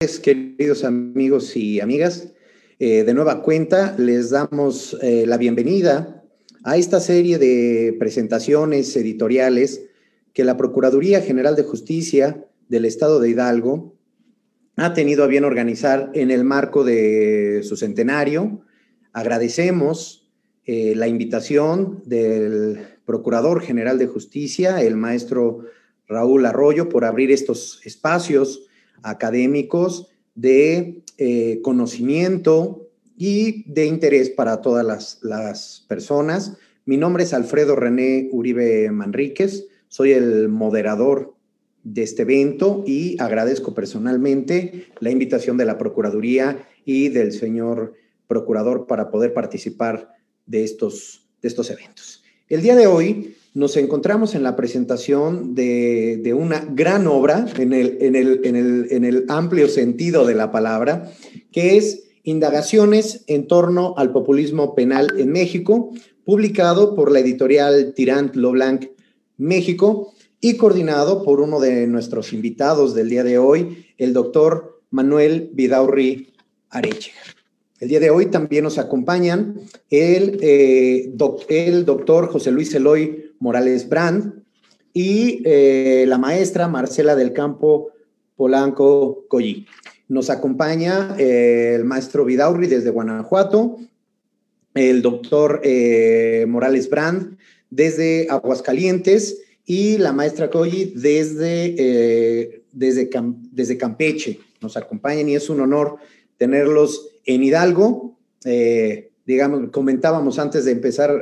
queridos amigos y amigas. De nueva cuenta, les damos la bienvenida a esta serie de presentaciones editoriales que la Procuraduría General de Justicia del Estado de Hidalgo ha tenido a bien organizar en el marco de su centenario. Agradecemos la invitación del Procurador General de Justicia, el maestro Raúl Arroyo, por abrir estos espacios académicos de conocimiento y de interés para todas las personas. Mi nombre es Alfredo René Uribe Manríquez, soy el moderador de este evento y agradezco personalmente la invitación de la Procuraduría y del señor Procurador para poder participar de estos eventos. El día de hoy nos encontramos en la presentación de una gran obra en el amplio sentido de la palabra, que es Indagaciones en torno al populismo penal en México, publicado por la editorial Tirant Lo Blanc México y coordinado por uno de nuestros invitados del día de hoy, el doctor Manuel Vidaurri Arechiga. El día de hoy también nos acompañan el doctor José Luis Eloy Morales Brand y la maestra Marcela del Campo Polanco Collí. Nos acompaña el maestro Vidaurri desde Guanajuato, el doctor Morales Brand desde Aguascalientes y la maestra Collí desde Campeche. Nos acompañan y es un honor tenerlos en Hidalgo. Digamos, comentábamos antes de empezar,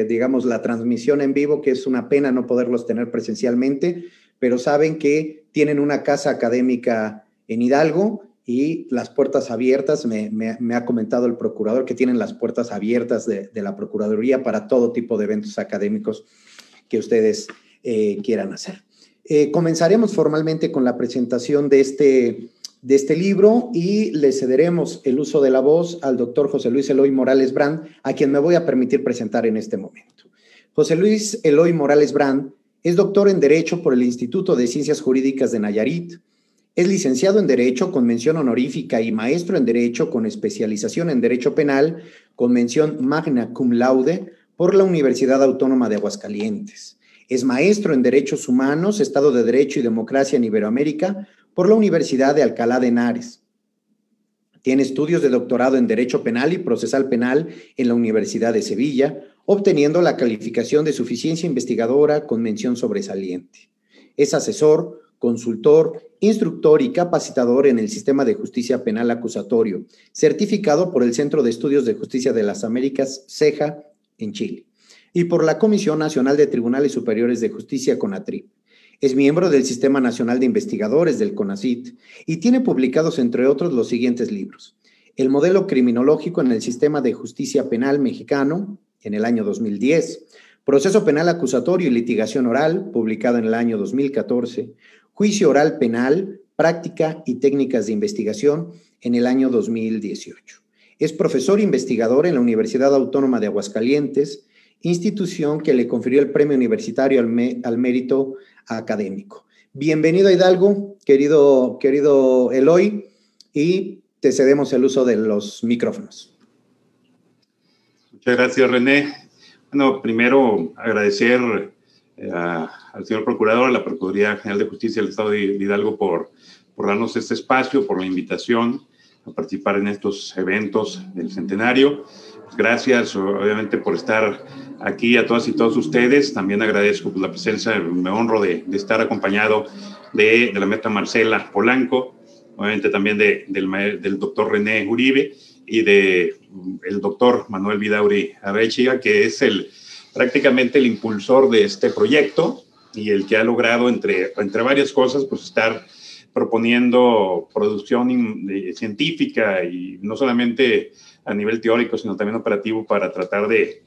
digamos, la transmisión en vivo, que es una pena no poderlos tener presencialmente, pero saben que tienen una casa académica en Hidalgo y las puertas abiertas, me ha comentado el procurador que tienen las puertas abiertas de la Procuraduría para todo tipo de eventos académicos que ustedes quieran hacer. Comenzaremos formalmente con la presentación de este libro y le cederemos el uso de la voz al doctor José Luis Eloy Morales Brand, a quien me voy a permitir presentar en este momento. José Luis Eloy Morales Brand es doctor en Derecho por el Instituto de Ciencias Jurídicas de Nayarit, es licenciado en Derecho con mención honorífica y maestro en Derecho con especialización en Derecho Penal con mención magna cum laude por la Universidad Autónoma de Aguascalientes. Es maestro en Derechos Humanos, Estado de Derecho y Democracia en Iberoamérica por la Universidad de Alcalá de Henares. Tiene estudios de doctorado en Derecho Penal y Procesal Penal en la Universidad de Sevilla, obteniendo la calificación de suficiencia investigadora con mención sobresaliente. Es asesor, consultor, instructor y capacitador en el Sistema de Justicia Penal Acusatorio, certificado por el Centro de Estudios de Justicia de las Américas, CEJA, en Chile, y por la Comisión Nacional de Tribunales Superiores de Justicia, CONATRIP. Es miembro del Sistema Nacional de Investigadores del CONACYT y tiene publicados, entre otros, los siguientes libros: El modelo criminológico en el Sistema de Justicia Penal Mexicano, en el año 2010, Proceso Penal Acusatorio y Litigación Oral, publicado en el año 2014, Juicio Oral Penal, Práctica y Técnicas de Investigación, en el año 2018. Es profesor investigador en la Universidad Autónoma de Aguascalientes, institución que le confirió el Premio Universitario al Mérito Académico. Bienvenido a Hidalgo, querido Eloy, y te cedemos el uso de los micrófonos. Muchas gracias, René. Bueno, primero agradecer al señor Procurador, a la Procuraduría General de Justicia del Estado de Hidalgo por darnos este espacio, por la invitación a participar en estos eventos del centenario. Gracias, obviamente, por estar aquí a todas y todos ustedes. También agradezco la presencia, me honro de estar acompañado de la maestra Marcela Polanco, obviamente también del doctor René Uribe y del doctor Manuel Vidaurri Arechiga, que es prácticamente el impulsor de este proyecto y el que ha logrado, entre varias cosas, pues estar proponiendo producción científica y no solamente a nivel teórico, sino también operativo para tratar de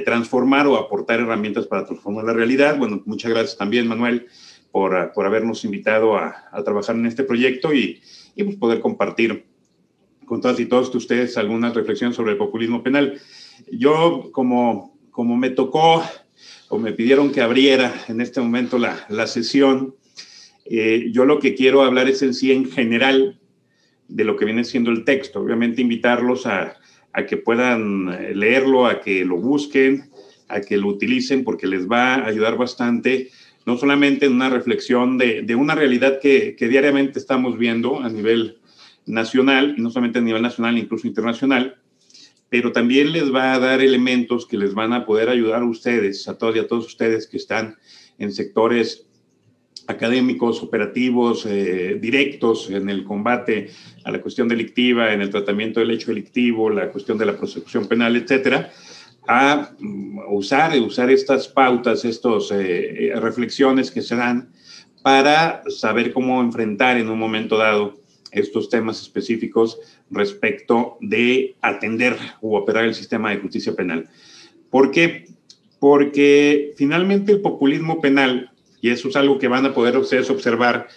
transformar o aportar herramientas para transformar la realidad. Bueno, muchas gracias también, Manuel, por habernos invitado a trabajar en este proyecto y pues poder compartir con todas y todos ustedes algunas reflexiones sobre el populismo penal. Yo, como me tocó o me pidieron que abriera en este momento la sesión, yo lo que quiero hablar es en sí en general de lo que viene siendo el texto. Obviamente invitarlos a que puedan leerlo, a que lo busquen, a que lo utilicen, porque les va a ayudar bastante, no solamente en una reflexión de una realidad que diariamente estamos viendo a nivel nacional, y no solamente a nivel nacional, incluso internacional, pero también les va a dar elementos que les van a poder ayudar a ustedes, a todos y a todos ustedes que están en sectores académicos, operativos, directos en el combate a la cuestión delictiva, en el tratamiento del hecho delictivo, la cuestión de la prosecución penal, etcétera, a usar estas pautas, estas reflexiones que se dan para saber cómo enfrentar en un momento dado estos temas específicos respecto de atender u operar el sistema de justicia penal. ¿Por qué? Porque finalmente el populismo penal, y eso es algo que van a poder ustedes observar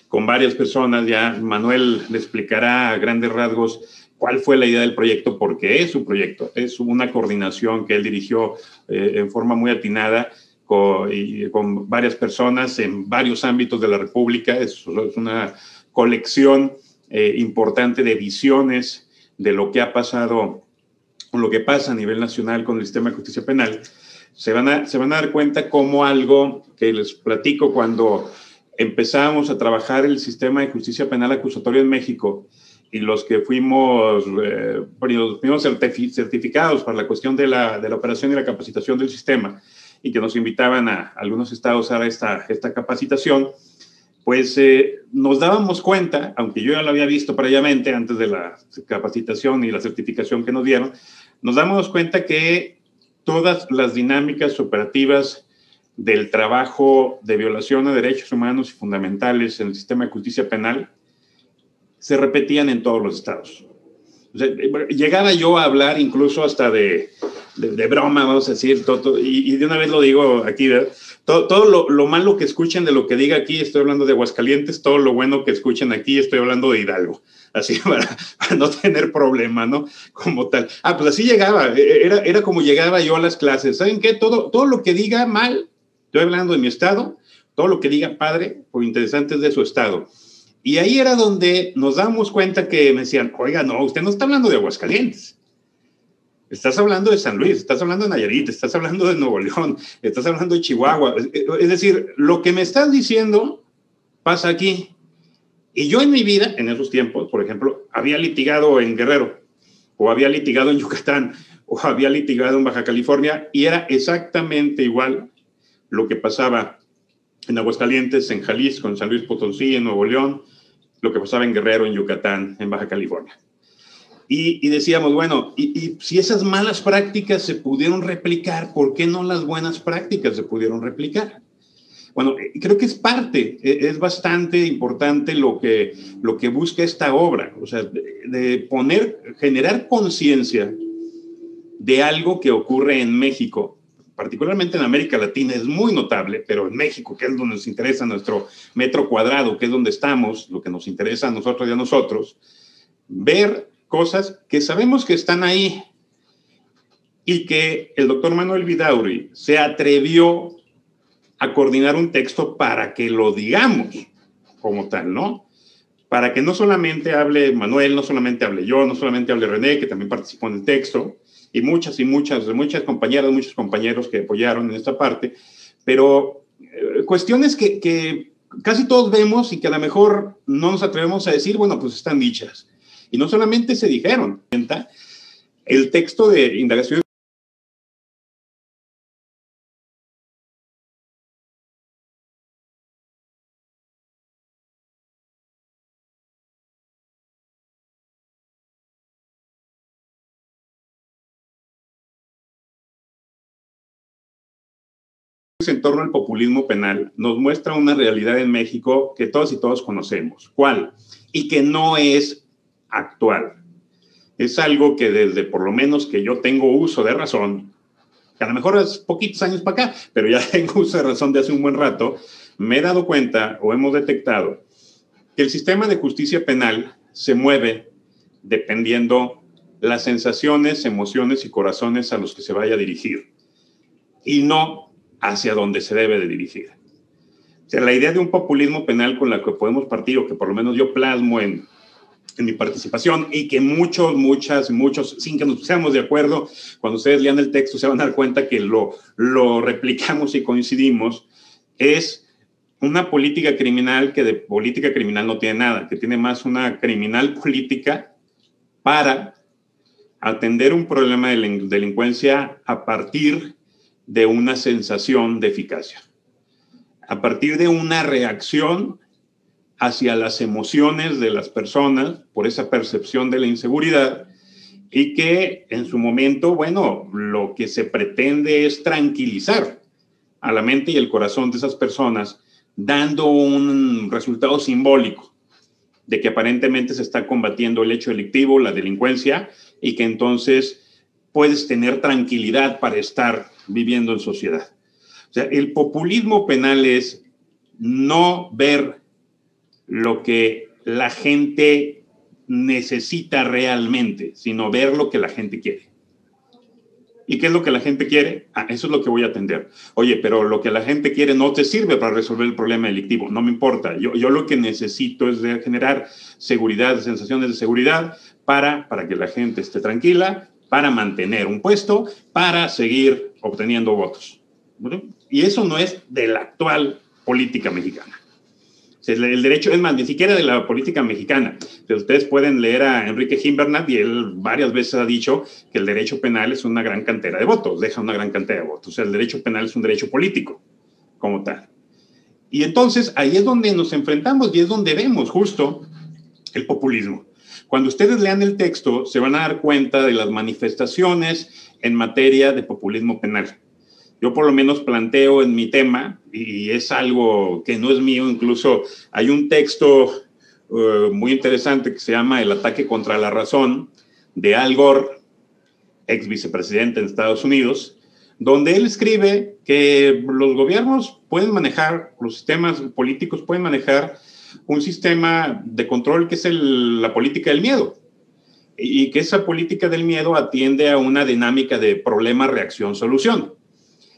con varias personas, ya Manuel le explicará a grandes rasgos cuál fue la idea del proyecto, porque es su proyecto, es una coordinación que él dirigió en forma muy atinada con varias personas en varios ámbitos de la República. Es una colección importante de visiones de lo que ha pasado, lo que pasa a nivel nacional con el sistema de justicia penal. Se van a dar cuenta como algo que les platico cuando empezamos a trabajar el sistema de justicia penal acusatoria en México, y los que fuimos certificados para la cuestión de la operación y la capacitación del sistema, y que nos invitaban a algunos estados a esta capacitación, pues nos dábamos cuenta, aunque yo ya lo había visto previamente antes de la capacitación y la certificación que nos dieron, nos damos cuenta que todas las dinámicas operativas del trabajo de violación a derechos humanos y fundamentales en el sistema de justicia penal se repetían en todos los estados. O sea, llegaba yo a hablar incluso hasta de broma, vamos a decir, y de una vez lo digo aquí, todo lo malo que escuchen de lo que diga aquí, estoy hablando de Aguascalientes, todo lo bueno que escuchen aquí, estoy hablando de Hidalgo, así para no tener problema, ¿no? Como tal. Pues así llegaba, era como llegaba yo a las clases. ¿Saben qué? Todo lo que diga mal, estoy hablando de mi estado, todo lo que diga padre o interesante es de su estado. Y ahí era donde nos damos cuenta que me decían, oiga, no, usted no está hablando de Aguascalientes. Estás hablando de San Luis, estás hablando de Nayarit, estás hablando de Nuevo León, estás hablando de Chihuahua. Es decir, lo que me estás diciendo pasa aquí. Y yo en mi vida, en esos tiempos, por ejemplo, había litigado en Guerrero, o había litigado en Yucatán, o había litigado en Baja California, y era exactamente igual lo que pasaba en Aguascalientes, en Jalisco, en San Luis Potosí, en Nuevo León, lo que pasaba en Guerrero, en Yucatán, en Baja California. Y decíamos, bueno, y si esas malas prácticas se pudieron replicar, ¿por qué no las buenas prácticas se pudieron replicar? Bueno, creo que es bastante importante lo que busca esta obra, o sea, de generar conciencia de algo que ocurre en México, particularmente en América Latina, es muy notable, pero en México, que es donde nos interesa nuestro metro cuadrado, que es donde estamos, lo que nos interesa a nosotros y a nosotros, ver cosas que sabemos que están ahí, y que el doctor Manuel Vidaurri se atrevió a coordinar un texto para que lo digamos como tal, ¿no? Para que no solamente hable Manuel, no solamente hable yo, no solamente hable René, que también participó en el texto, y muchas compañeras, muchos compañeros que apoyaron en esta parte, pero cuestiones que casi todos vemos y que a lo mejor no nos atrevemos a decir, bueno, pues están dichas. Y no solamente se dijeron, el texto de indagación en torno al populismo penal nos muestra una realidad en México que todos y todos conocemos. ¿Cuál? Y que no es actual. Es algo que desde por lo menos que yo tengo uso de razón, que a lo mejor es poquitos años para acá, pero ya tengo uso de razón de hace un buen rato, me he dado cuenta o hemos detectado que el sistema de justicia penal se mueve dependiendo las sensaciones, emociones y corazones a los que se vaya a dirigir, y no hacia donde se debe de dirigir. O sea, la idea de un populismo penal con la que podemos partir, o que por lo menos yo plasmo en en mi participación, y que muchos, sin que nos pusiéramos de acuerdo, cuando ustedes lean el texto se van a dar cuenta que lo replicamos y coincidimos, es una política criminal que de política criminal no tiene nada, que tiene más una criminal política para atender un problema de delincuencia a partir de una sensación de eficacia, a partir de una reacción hacia las emociones de las personas por esa percepción de la inseguridad, y que en su momento, bueno, lo que se pretende es tranquilizar a la mente y el corazón de esas personas, dando un resultado simbólico de que aparentemente se está combatiendo el hecho delictivo, la delincuencia, y que entonces puedes tener tranquilidad para estar viviendo en sociedad. O sea, el populismo penal es no ver lo que la gente necesita realmente, sino ver lo que la gente quiere. ¿Y qué es lo que la gente quiere? Eso es lo que voy a atender. Oye, pero lo que la gente quiere no te sirve para resolver el problema delictivo. No me importa. Yo lo que necesito es generar seguridad, sensaciones de seguridad para que la gente esté tranquila, para mantener un puesto, para seguir obteniendo votos. ¿Vale? Y eso no es de la actual política mexicana. El derecho, es más, ni siquiera de la política mexicana. Ustedes pueden leer a Enrique Gimbernat y él varias veces ha dicho que el derecho penal es una gran cantera de votos, deja una gran cantera de votos. O sea, el derecho penal es un derecho político, como tal. Y entonces ahí es donde nos enfrentamos y es donde vemos justo el populismo. Cuando ustedes lean el texto, se van a dar cuenta de las manifestaciones en materia de populismo penal. Yo por lo menos planteo en mi tema, y es algo que no es mío, incluso hay un texto muy interesante que se llama El ataque contra la razón, de Al Gore, ex vicepresidente en Estados Unidos, donde él escribe que los gobiernos pueden manejar, los sistemas políticos pueden manejar un sistema de control que es la política del miedo, y que esa política del miedo atiende a una dinámica de problema, reacción, solución.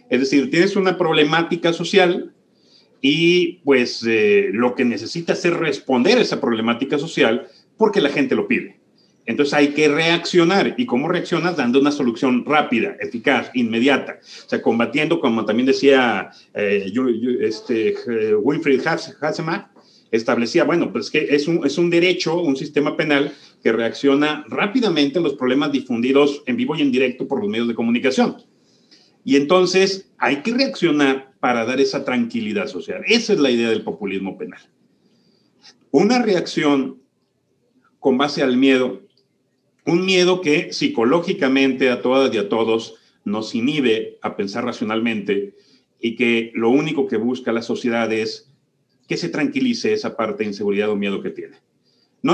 Es decir, tienes una problemática social y pues lo que necesitas es responder a esa problemática social porque la gente lo pide. Entonces hay que reaccionar. ¿Y cómo reaccionas? Dando una solución rápida, eficaz, inmediata. O sea, combatiendo, como también decía Winfried Hassemark, establecía, bueno, pues que es un derecho, un sistema penal que reacciona rápidamente a los problemas difundidos en vivo y en directo por los medios de comunicación. Y entonces hay que reaccionar para dar esa tranquilidad social. Esa es la idea del populismo penal. Una reacción con base al miedo, un miedo que psicológicamente a todas y a todos nos inhibe a pensar racionalmente, y que lo único que busca la sociedad es que se tranquilice esa parte de inseguridad o miedo que tiene. No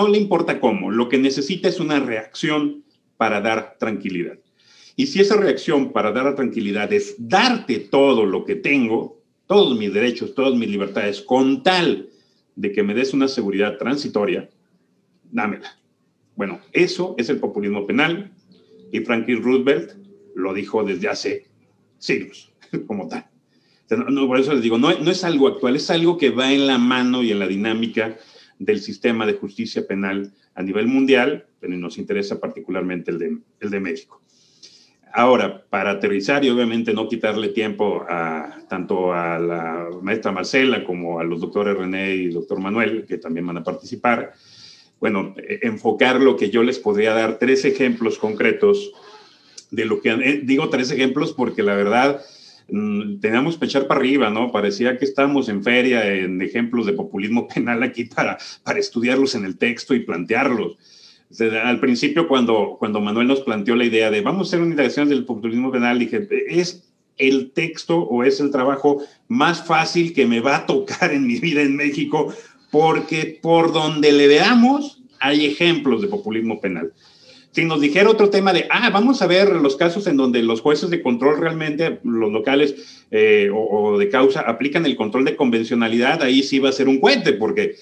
le importa cómo, lo que necesita es una reacción para dar tranquilidad. Y si esa reacción para dar la tranquilidad es darte todo lo que tengo, todos mis derechos, todas mis libertades, con tal de que me des una seguridad transitoria, dámela. Bueno, eso es el populismo penal, y Franklin Roosevelt lo dijo desde hace siglos, como tal. Por eso les digo, no es algo actual, es algo que va en la mano y en la dinámica del sistema de justicia penal a nivel mundial, pero nos interesa particularmente el de México. Ahora, para aterrizar y obviamente no quitarle tiempo tanto a la maestra Marcela como a los doctores René y doctor Manuel, que también van a participar, bueno, enfocar lo que yo les podría dar 3 ejemplos concretos de lo que, digo 3 ejemplos porque la verdad teníamos que echar para arriba, ¿no? Parecía que estábamos en feria en ejemplos de populismo penal aquí para estudiarlos en el texto y plantearlos. Al principio, cuando Manuel nos planteó la idea de vamos a hacer una indagación del populismo penal, dije, es el texto o es el trabajo más fácil que me va a tocar en mi vida en México, porque por donde le veamos hay ejemplos de populismo penal. Si nos dijera otro tema de, vamos a ver los casos en donde los jueces de control realmente, los locales o de causa, aplican el control de convencionalidad, ahí sí va a ser un cohete, porque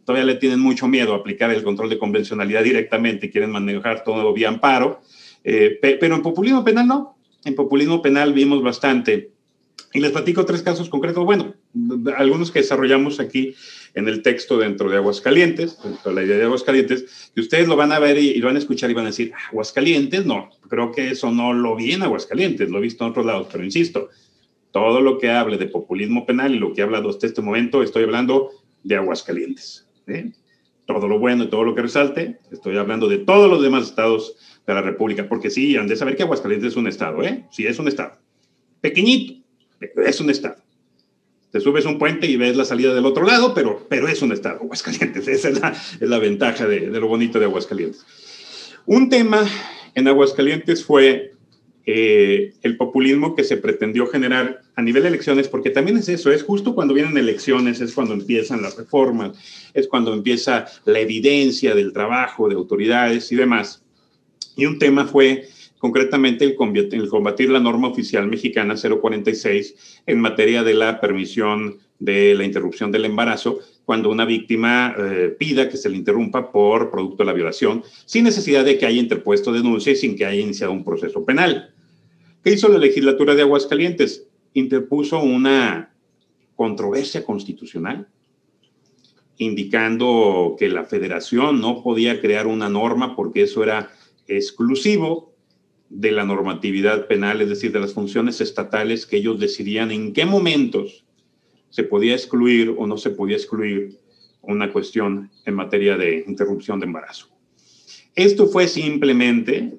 todavía le tienen mucho miedo a aplicar el control de convencionalidad directamente y quieren manejar todo vía amparo. Pero en populismo penal no. En populismo penal vimos bastante. Y les platico 3 casos concretos, bueno, algunos que desarrollamos aquí en el texto dentro de Aguascalientes, dentro de la idea de Aguascalientes, y ustedes lo van a ver y lo van a escuchar y van a decir, Aguascalientes, no, creo que eso no lo vi en Aguascalientes, lo he visto en otros lados, pero insisto, todo lo que hable de populismo penal y lo que he hablado hasta este momento, estoy hablando de Aguascalientes. ¿Sí? Todo lo bueno y todo lo que resalte, estoy hablando de todos los demás estados de la República, porque sí, han de saber que Aguascalientes es un estado, ¿eh? Sí, es un estado. Pequeñito, pero es un estado. Te subes un puente y ves la salida del otro lado, pero es un estado, Aguascalientes. Esa es la ventaja de lo bonito de Aguascalientes. Un tema en Aguascalientes fue el populismo que se pretendió generar a nivel de elecciones, porque también es eso, es justo cuando vienen elecciones, es cuando empiezan las reformas, es cuando empieza la evidencia del trabajo de autoridades y demás. Y un tema fue concretamente el combatir la norma oficial mexicana 046 en materia de la permisión de la interrupción del embarazo cuando una víctima pida que se le interrumpa por producto de la violación, sin necesidad de que haya interpuesto denuncia y sin que haya iniciado un proceso penal. ¿Qué hizo la legislatura de Aguascalientes? Interpuso una controversia constitucional indicando que la federación no podía crear una norma porque eso era exclusivo de la normatividad penal, es decir, de las funciones estatales, que ellos decidían en qué momentos se podía excluir o no se podía excluir una cuestión en materia de interrupción de embarazo. Esto fue simplemente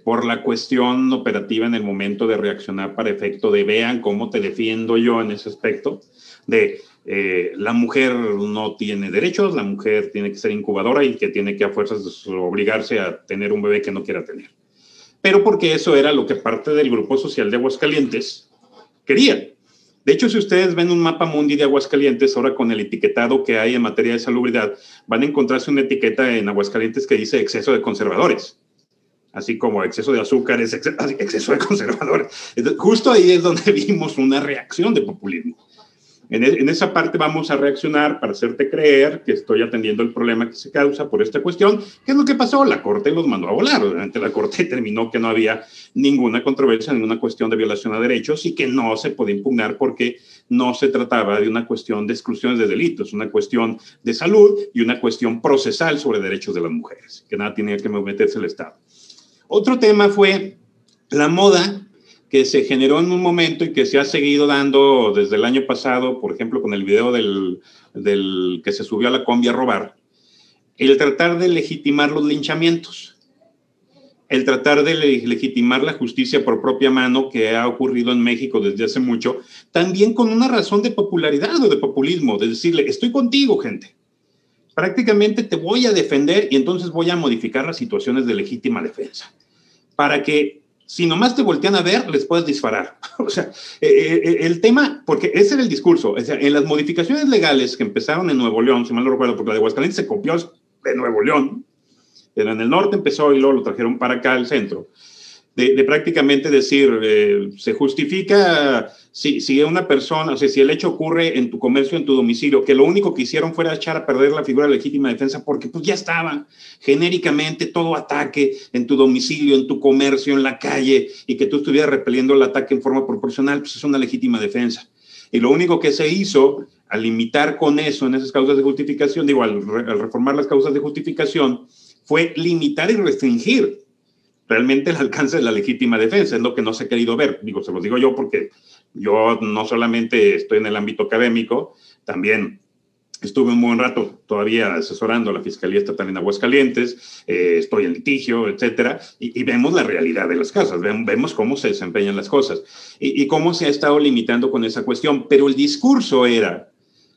por la cuestión operativa en el momento de reaccionar para efecto de vean cómo te defiendo yo en ese aspecto de la mujer no tiene derechos, la mujer tiene que ser incubadora y que tiene que a fuerzas obligarse a tener un bebé que no quiera tener. Pero porque eso era lo que parte del Grupo Social de Aguascalientes quería. De hecho, si ustedes ven un mapa mundi de Aguascalientes, ahora con el etiquetado que hay en materia de salubridad, van a encontrarse una etiqueta en Aguascalientes que dice exceso de conservadores. Así como exceso de azúcar es exceso de conservadores. Entonces, justo ahí es donde vimos una reacción de populismo. En esa parte vamos a reaccionar para hacerte creer que estoy atendiendo el problema que se causa por esta cuestión. ¿Qué es lo que pasó? La Corte los mandó a volar. Obviamente la Corte determinó que no había ninguna controversia, ninguna cuestión de violación a derechos y que no se podía impugnar porque no se trataba de una cuestión de exclusiones de delitos, una cuestión de salud y una cuestión procesal sobre derechos de las mujeres, que nada tenía que meterse el Estado. Otro tema fue la moda que se generó en un momento y que se ha seguido dando desde el año pasado, por ejemplo, con el video del que se subió a la combi a robar, el tratar de legitimar los linchamientos, el tratar de legitimar la justicia por propia mano que ha ocurrido en México desde hace mucho, también con una razón de popularidad o de populismo, de decirle, estoy contigo, gente. Prácticamente te voy a defender y entonces voy a modificar las situaciones de legítima defensa para que si nomás te voltean a ver, les puedes disparar. O sea, el tema, porque ese era el discurso, o sea, en las modificaciones legales que empezaron en Nuevo León, si mal no recuerdo, porque la de Aguascalientes se copió de Nuevo León, pero en el norte empezó y luego lo trajeron para acá al centro, de prácticamente decir, se justifica si una persona, o sea, si el hecho ocurre en tu comercio, en tu domicilio, que lo único que hicieron fuera echar a perder la figura de legítima defensa, porque pues ya estaba genéricamente todo ataque en tu domicilio, en tu comercio, en la calle, y que tú estuvieras repeliendo el ataque en forma proporcional, pues es una legítima defensa. Y lo único que se hizo al limitar con eso en esas causas de justificación, digo, al reformar las causas de justificación, fue limitar y restringir realmente el alcance de la legítima defensa. Es lo que no se ha querido ver. Digo, se los digo yo porque yo no solamente estoy en el ámbito académico, también estuve un buen rato todavía asesorando a la Fiscalía Estatal en Aguascalientes, estoy en litigio, etcétera, y vemos la realidad de las causas, vemos cómo se desempeñan las cosas y cómo se ha estado limitando con esa cuestión. Pero el discurso era,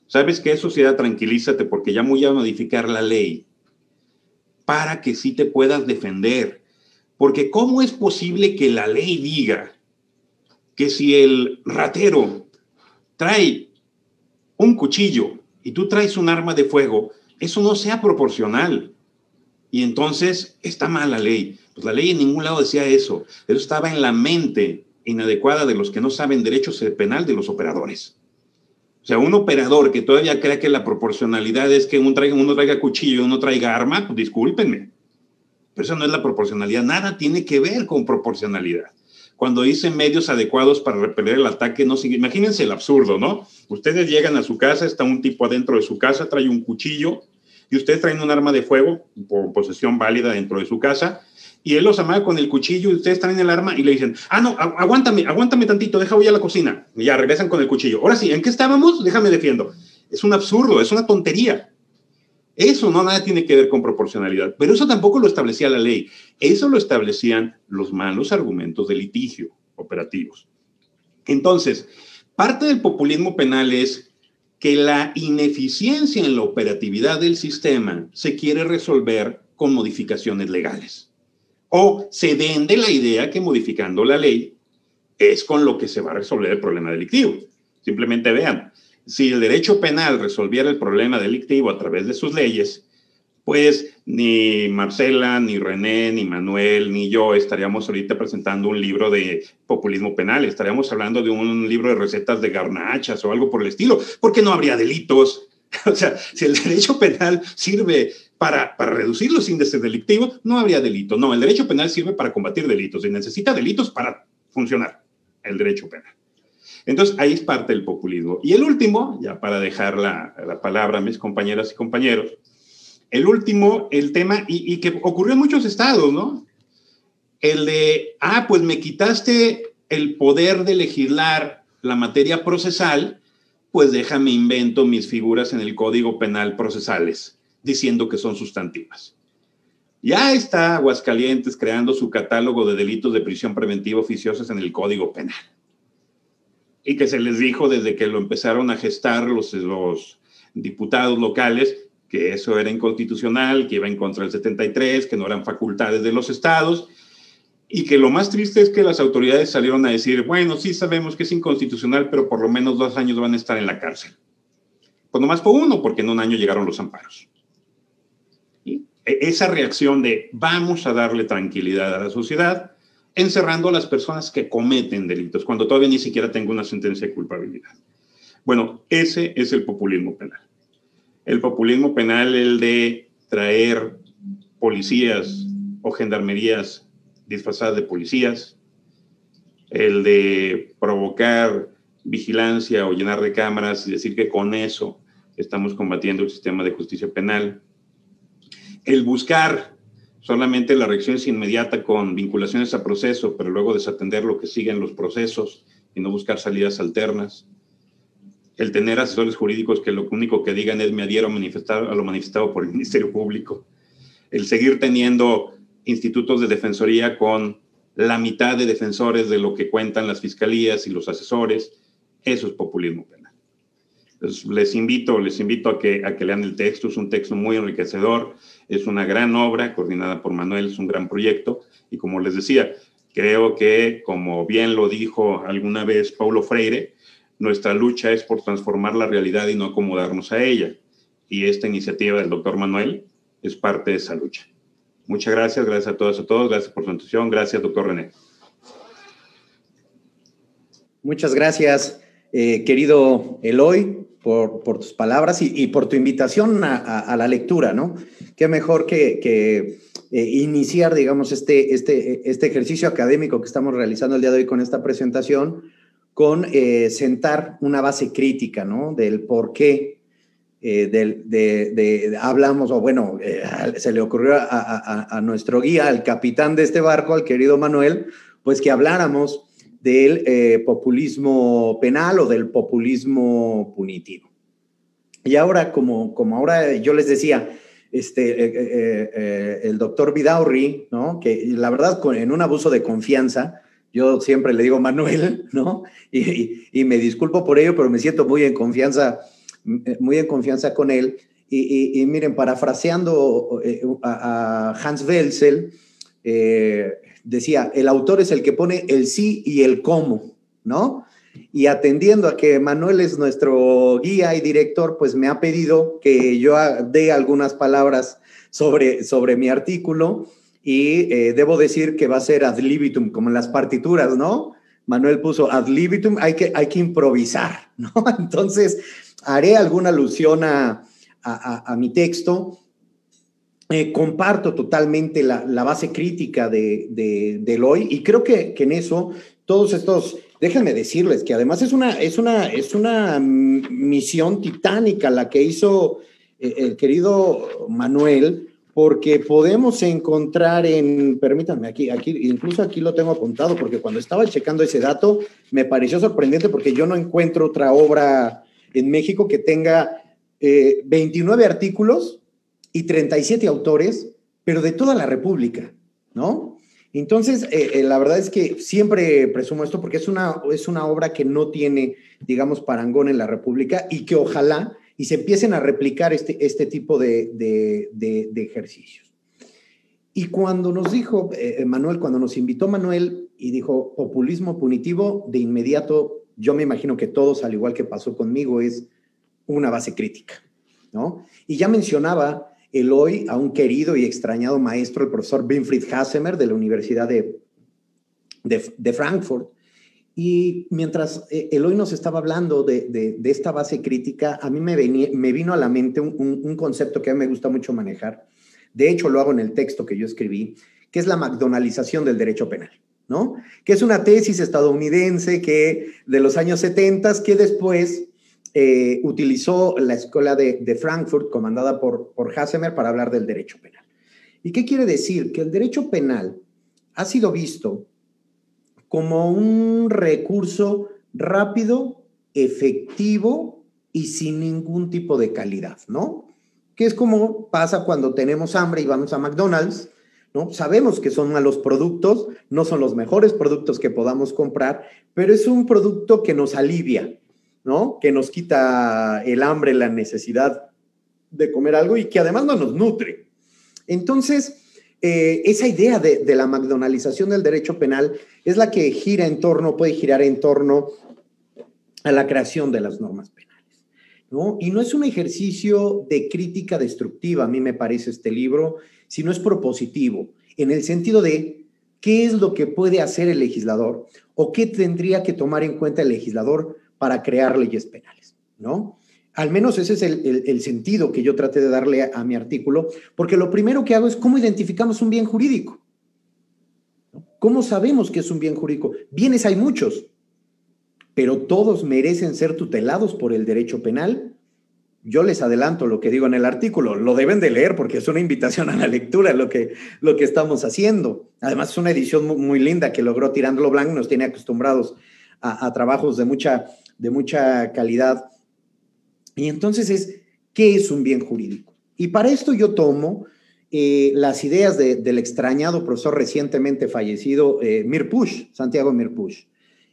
¿sabes qué, sociedad? Tranquilízate porque ya voy a modificar la ley para que sí te puedas defender. Porque ¿cómo es posible que la ley diga que si el ratero trae un cuchillo y tú traes un arma de fuego, eso no sea proporcional? Y entonces está mal la ley. Pues la ley en ningún lado decía eso. Eso estaba en la mente inadecuada de los que no saben derecho penal de los operadores. O sea, un operador que todavía cree que la proporcionalidad es que uno traiga cuchillo y uno traiga arma, pues discúlpenme. Pero eso no es la proporcionalidad, nada tiene que ver con proporcionalidad. cuando dice medios adecuados para repeler el ataque, no sigue. Imagínense el absurdo, ¿no? Ustedes llegan a su casa, está un tipo adentro de su casa, trae un cuchillo y ustedes traen un arma de fuego por posesión válida dentro de su casa y él los amaga con el cuchillo y ustedes traen el arma y le dicen, no, aguántame tantito, deja voy a la cocina. Y ya regresan con el cuchillo. Ahora sí, ¿en qué estábamos? Déjame defiendo. Es un absurdo, es una tontería. Eso no nada tiene que ver con proporcionalidad, pero eso tampoco lo establecía la ley. Eso lo establecían los malos argumentos de litigio operativos. Entonces, parte del populismo penal es que la ineficiencia en la operatividad del sistema se quiere resolver con modificaciones legales. O se vende la idea que modificando la ley es con lo que se va a resolver el problema delictivo. Simplemente vean, si el derecho penal resolviera el problema delictivo a través de sus leyes, pues ni Marcela, ni René, ni Manuel, ni yo estaríamos ahorita presentando un libro de populismo penal. Estaríamos hablando de un libro de recetas de garnachas o algo por el estilo, porque no habría delitos. O sea, si el derecho penal sirve para reducir los índices delictivos, no habría delito. No, el derecho penal sirve para combatir delitos y necesita delitos para funcionar el derecho penal. Entonces, ahí es parte del populismo. Y el último, ya para dejar la palabra a mis compañeras y compañeros, el último, el tema, y que ocurrió en muchos estados, ¿no? El de, pues me quitaste el poder de legislar la materia procesal, pues déjame invento mis figuras en el Código Penal procesales, diciendo que son sustantivas. Ya está Aguascalientes creando su catálogo de delitos de prisión preventiva oficiosos en el Código Penal. Y que se les dijo desde que lo empezaron a gestar los diputados locales que eso era inconstitucional, que iba en contra del 73, que no eran facultades de los estados, y que lo más triste es que las autoridades salieron a decir, bueno, sí sabemos que es inconstitucional, pero por lo menos 2 años van a estar en la cárcel. Pues nomás fue 1, porque en 1 año llegaron los amparos. Y esa reacción de vamos a darle tranquilidad a la sociedad, encerrando a las personas que cometen delitos, cuando todavía ni siquiera tengo una sentencia de culpabilidad. Bueno, ese es el populismo penal. El populismo penal, el de traer policías o gendarmerías disfrazadas de policías, el de provocar vigilancia o llenar de cámaras y decir que con eso estamos combatiendo el sistema de justicia penal, el buscar solamente la reacción es inmediata con vinculaciones a proceso, pero luego desatender lo que sigue en los procesos y no buscar salidas alternas. El tener asesores jurídicos que lo único que digan es me adhiero a lo manifestado por el Ministerio Público. El seguir teniendo institutos de defensoría con la mitad de defensores de lo que cuentan las fiscalías y los asesores, eso es populismo penal. Entonces, les invito a que lean el texto. Es un texto muy enriquecedor, es una gran obra coordinada por Manuel, es un gran proyecto y como les decía, creo que como bien lo dijo alguna vez Paulo Freire, nuestra lucha es por transformar la realidad y no acomodarnos a ella. Y esta iniciativa del doctor Manuel es parte de esa lucha. Muchas gracias, gracias a todas y a todos, gracias por su atención, gracias doctor René. Muchas gracias, querido Eloy, por tus palabras y por tu invitación a la lectura, ¿no? Qué mejor que iniciar, digamos, este ejercicio académico que estamos realizando el día de hoy con esta presentación, con sentar una base crítica, ¿no? Del por qué hablamos, o bueno, se le ocurrió a nuestro guía, al capitán de este barco, al querido Manuel, pues que habláramos del populismo penal o del populismo punitivo. Y ahora, como ahora yo les decía, el doctor Vidaurri, ¿no? Que la verdad, en un abuso de confianza, yo siempre le digo Manuel, ¿no? Y me disculpo por ello, pero me siento muy en confianza con él. Y miren, parafraseando a Hans Welzel, decía, el autor es el que pone el sí y el cómo, ¿no? Y atendiendo a que Manuel es nuestro guía y director, pues me ha pedido que yo dé algunas palabras sobre mi artículo y debo decir que va a ser ad libitum, como en las partituras, ¿no? Manuel puso ad libitum, hay que improvisar, ¿no? Entonces, haré alguna alusión a mi texto comparto totalmente la base crítica de Eloy y creo que en eso todos estos, déjenme decirles que además es una misión titánica la que hizo el querido Manuel, porque podemos encontrar permítanme, incluso aquí lo tengo apuntado, porque cuando estaba checando ese dato me pareció sorprendente porque yo no encuentro otra obra en México que tenga 29 artículos y 37 autores, pero de toda la República, ¿no? Entonces, la verdad es que siempre presumo esto porque es una obra que no tiene, digamos, parangón en la República y que ojalá y se empiecen a replicar este tipo de ejercicios. Y cuando nos dijo Manuel, cuando nos invitó Manuel y dijo populismo punitivo, de inmediato yo me imagino que todos, al igual que pasó conmigo, es una base crítica, ¿no? Y ya mencionaba Eloy a un querido y extrañado maestro, el profesor Winfried Hassemer de la Universidad de Frankfurt. Y mientras Eloy nos estaba hablando de esta base crítica, a mí me vino a la mente un concepto que a mí me gusta mucho manejar. De hecho, lo hago en el texto que yo escribí, que es la McDonaldización del derecho penal, ¿no? Que es una tesis estadounidense de los años 70 que después utilizó la escuela de Frankfurt, comandada por Hassemer, para hablar del derecho penal. ¿Y qué quiere decir? Que el derecho penal ha sido visto como un recurso rápido, efectivo y sin ningún tipo de calidad, ¿no? Que es como pasa cuando tenemos hambre y vamos a McDonald's, ¿no? Sabemos que son malos productos, no son los mejores productos que podamos comprar, pero es un producto que nos alivia, ¿no? Que nos quita el hambre, la necesidad de comer algo y que además no nos nutre. Entonces, esa idea de la McDonaldización del derecho penal es la que puede girar en torno a la creación de las normas penales, ¿no? Y no es un ejercicio de crítica destructiva, a mí me parece este libro, sino es propositivo, en el sentido de qué es lo que puede hacer el legislador o qué tendría que tomar en cuenta el legislador para crear leyes penales, ¿no? Al menos ese es el sentido que yo traté de darle a mi artículo, porque lo primero que hago es cómo identificamos un bien jurídico. ¿Cómo sabemos que es un bien jurídico? Bienes hay muchos, pero todos merecen ser tutelados por el derecho penal. Yo les adelanto lo que digo en el artículo, lo deben de leer porque es una invitación a la lectura lo que estamos haciendo. Además es una edición muy linda que logró Tirando Blanc, nos tiene acostumbrados a trabajos de mucha calidad. Y entonces ¿qué es un bien jurídico? Y para esto yo tomo las ideas del extrañado profesor recientemente fallecido Mirpuch, Santiago Mirpuch.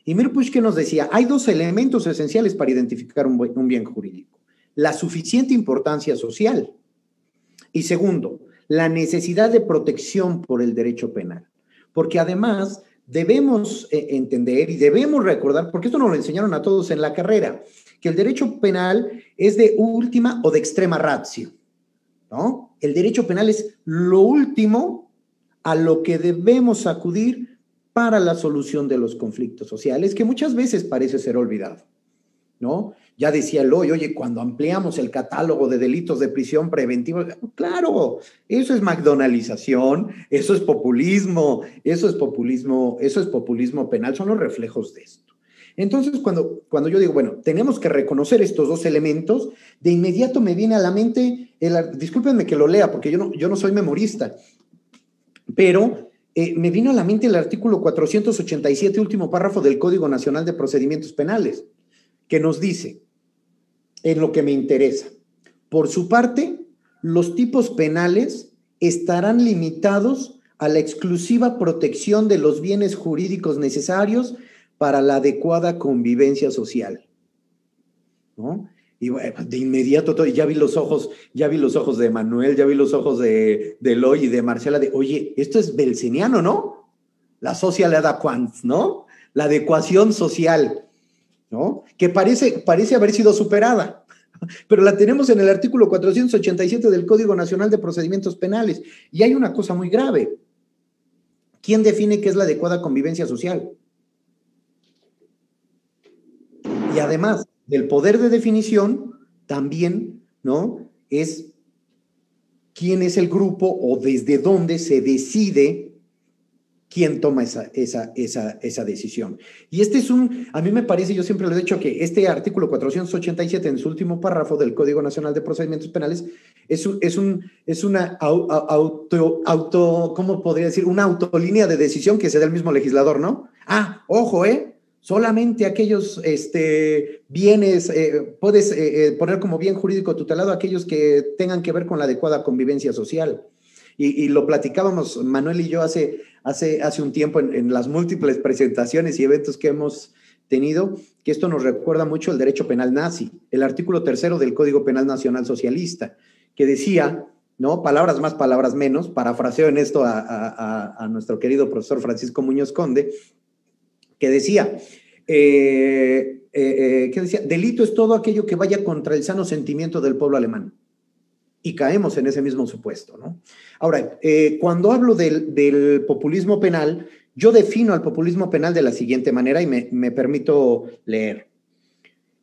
Y Mirpuch, ¿qué nos decía? Hay dos elementos esenciales para identificar un bien jurídico. La suficiente importancia social. Y segundo, la necesidad de protección por el derecho penal. Porque además debemos entender y debemos recordar, porque esto nos lo enseñaron a todos en la carrera, que el derecho penal es de última o de extrema ratio, ¿no? El derecho penal es lo último a lo que debemos acudir para la solución de los conflictos sociales, que muchas veces parece ser olvidado, ¿no? Ya decía Eloy, oye, cuando ampliamos el catálogo de delitos de prisión preventiva, claro, eso es McDonaldización, eso es populismo penal, son los reflejos de esto. Entonces, cuando yo digo, bueno, tenemos que reconocer estos dos elementos, de inmediato me viene a la mente, discúlpenme que lo lea, porque yo no soy memorista, pero me vino a la mente el artículo 487, último párrafo del Código Nacional de Procedimientos Penales, que nos dice, en lo que me interesa, por su parte, los tipos penales estarán limitados a la exclusiva protección de los bienes jurídicos necesarios para la adecuada convivencia social, ¿no? Y bueno, de inmediato ya vi los ojos de Manuel, ya vi los ojos de Eloy y de Marcela, oye, esto es belseniano, ¿no? La social adequance, ¿no? La adecuación social, ¿no? Que parece haber sido superada, pero la tenemos en el artículo 487 del Código Nacional de Procedimientos Penales. Y hay una cosa muy grave. ¿Quién define qué es la adecuada convivencia social? Y además del poder de definición, también, ¿no? Es quién es el grupo o desde dónde se decide quién toma esa decisión. Y a mí me parece, yo siempre lo he dicho, que este artículo 487 en su último párrafo del Código Nacional de Procedimientos Penales es una ¿cómo podría decir? Una autolínea de decisión que se da el mismo legislador, ¿no? Ojo, solamente aquellos bienes, puedes poner como bien jurídico tutelado aquellos que tengan que ver con la adecuada convivencia social. Y lo platicábamos Manuel y yo hace un tiempo en las múltiples presentaciones y eventos que hemos tenido, que esto nos recuerda mucho el derecho penal nazi, el artículo 3 del Código Penal Nacional Socialista, que decía, ¿no? Palabras más, palabras menos, parafraseo en esto a nuestro querido profesor Francisco Muñoz Conde, que decía, delito es todo aquello que vaya contra el sano sentimiento del pueblo alemán. Y caemos en ese mismo supuesto, ¿no? Ahora, cuando hablo del populismo penal, yo defino al populismo penal de la siguiente manera y me permito leer.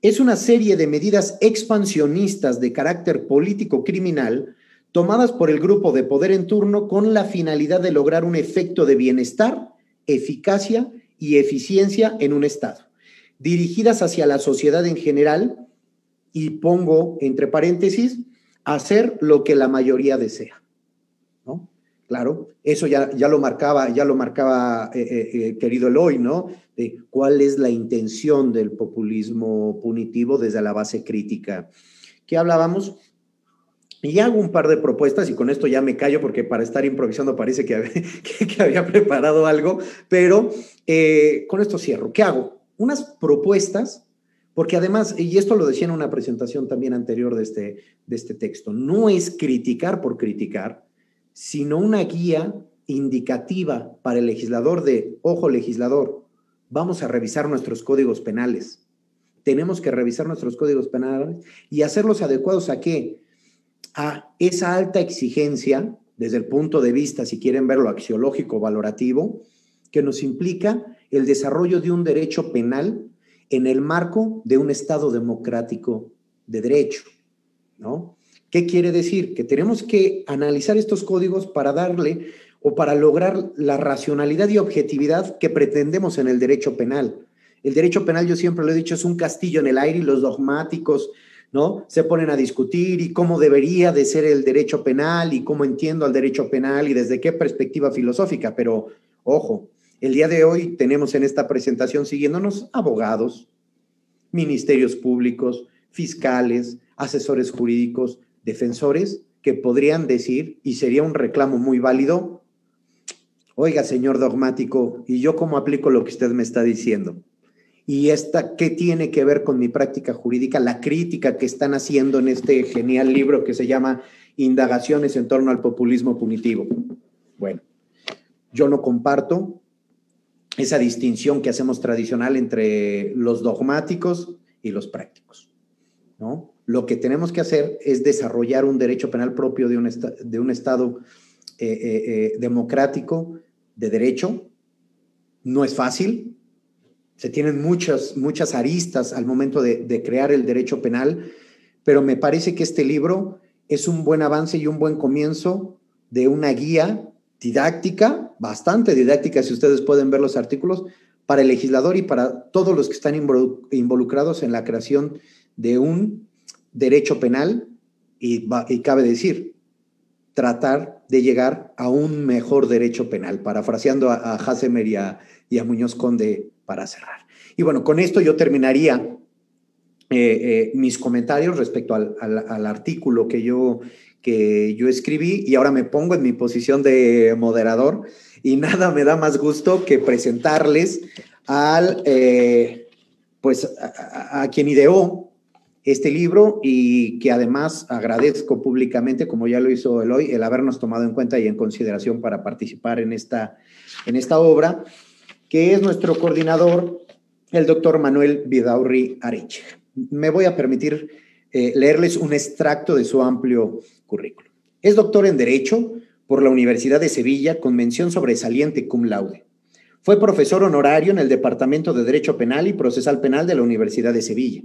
Es una serie de medidas expansionistas de carácter político-criminal tomadas por el grupo de poder en turno con la finalidad de lograr un efecto de bienestar, eficacia y eficiencia en un Estado, dirigidas hacia la sociedad en general, y pongo entre paréntesis, hacer lo que la mayoría desea, ¿no? Claro, eso ya lo marcaba querido Eloy, ¿no? De cuál es la intención del populismo punitivo desde la base crítica que hablábamos. Y hago un par de propuestas y con esto ya me callo porque para estar improvisando parece que había preparado algo, pero con esto cierro. ¿Qué hago? Unas propuestas. Porque además, y esto lo decía en una presentación también anterior de este texto, no es criticar por criticar, sino una guía indicativa para el legislador de, ojo legislador, vamos a revisar nuestros códigos penales. Tenemos que revisar nuestros códigos penales y hacerlos adecuados ¿a qué? A esa alta exigencia, desde el punto de vista, si quieren verlo, axiológico, valorativo, que nos implica el desarrollo de un derecho penal en el marco de un Estado democrático de derecho, ¿no? ¿Qué quiere decir? Que tenemos que analizar estos códigos para darle o para lograr la racionalidad y objetividad que pretendemos en el derecho penal. El derecho penal, yo siempre lo he dicho, es un castillo en el aire y los dogmáticos, ¿no? Se ponen a discutir y cómo debería de ser el derecho penal y cómo entiendo al derecho penal y desde qué perspectiva filosófica, pero ojo, el día de hoy tenemos en esta presentación siguiéndonos abogados, ministerios públicos, fiscales, asesores jurídicos, defensores, que podrían decir, y sería un reclamo muy válido, oiga, señor dogmático, ¿y yo cómo aplico lo que usted me está diciendo? ¿Y qué tiene que ver con mi práctica jurídica? La crítica que están haciendo en este genial libro que se llama Indagaciones en torno al populismo punitivo. Bueno, yo no comparto esa distinción que hacemos tradicional entre los dogmáticos y los prácticos, ¿no? Lo que tenemos que hacer es desarrollar un derecho penal propio de un Estado democrático de derecho. No es fácil, se tienen muchas aristas al momento de crear el derecho penal, pero me parece que este libro es un buen avance y un buen comienzo de una guía didáctica, bastante didáctica, si ustedes pueden ver los artículos, para el legislador y para todos los que están involucrados en la creación de un derecho penal y cabe decir, tratar de llegar a un mejor derecho penal, parafraseando a Hassemer y a Muñoz Conde para cerrar. Y bueno, con esto yo terminaría mis comentarios respecto al artículo que yo escribí y ahora me pongo en mi posición de moderador y nada me da más gusto que presentarles a quien ideó este libro y que además agradezco públicamente, como ya lo hizo Eloy, el habernos tomado en cuenta y en consideración para participar en esta obra, que es nuestro coordinador, el doctor Manuel Vidaurri Areche. Me voy a permitir leerles un extracto de su amplio currículum. Es doctor en Derecho por la Universidad de Sevilla con mención sobresaliente cum laude. Fue profesor honorario en el Departamento de Derecho Penal y Procesal Penal de la Universidad de Sevilla.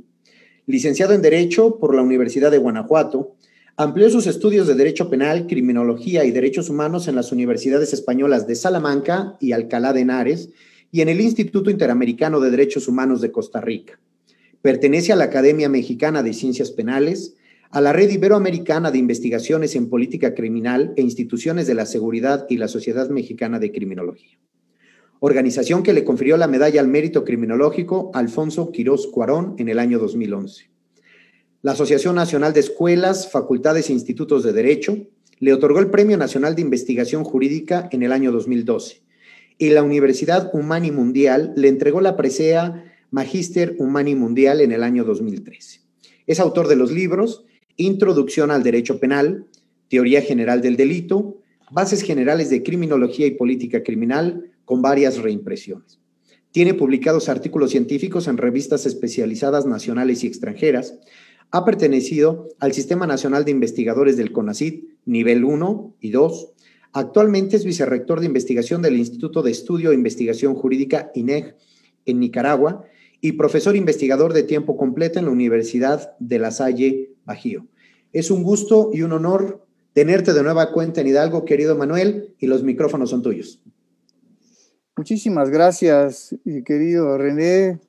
Licenciado en Derecho por la Universidad de Guanajuato, Amplió sus estudios de Derecho Penal, Criminología y Derechos Humanos en las universidades españolas de Salamanca y Alcalá de Henares y en el Instituto Interamericano de Derechos Humanos de Costa Rica. Pertenece a la Academia Mexicana de Ciencias Penales, a la Red Iberoamericana de Investigaciones en Política Criminal e Instituciones de la Seguridad y la Sociedad Mexicana de Criminología, organización que le confirió la medalla al mérito criminológico Alfonso Quirós Cuarón en el año 2011. La Asociación Nacional de Escuelas, Facultades e Institutos de Derecho le otorgó el Premio Nacional de Investigación Jurídica en el año 2012 y la Universidad Humani Mundial le entregó la presea Magíster Humani Mundial en el año 2013. Es autor de los libros Introducción al Derecho Penal, Teoría General del Delito, Bases Generales de Criminología y Política Criminal, con varias reimpresiones. Tiene publicados artículos científicos en revistas especializadas nacionales y extranjeras. Ha pertenecido al Sistema Nacional de Investigadores del CONACYT, nivel 1 y 2. Actualmente es vicerrector de investigación del Instituto de Estudio e Investigación Jurídica INEG en Nicaragua y profesor investigador de tiempo completo en la Universidad de La Salle, Bajío. Es un gusto y un honor tenerte de nueva cuenta en Hidalgo, querido Manuel, y los micrófonos son tuyos. Muchísimas gracias, querido René,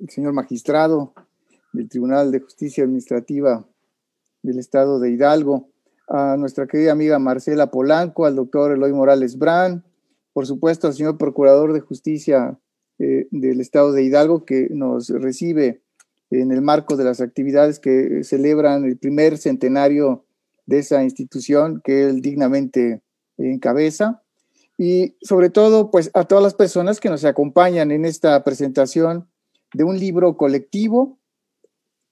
señor magistrado del Tribunal de Justicia Administrativa del Estado de Hidalgo, a nuestra querida amiga Marcela Polanco, al doctor Eloy Morales Brand, por supuesto al señor Procurador de Justicia del Estado de Hidalgo, que nos recibe en el marco de las actividades que celebran el primer centenario de esa institución que él dignamente encabeza, y sobre todo pues a todas las personas que nos acompañan en esta presentación de un libro colectivo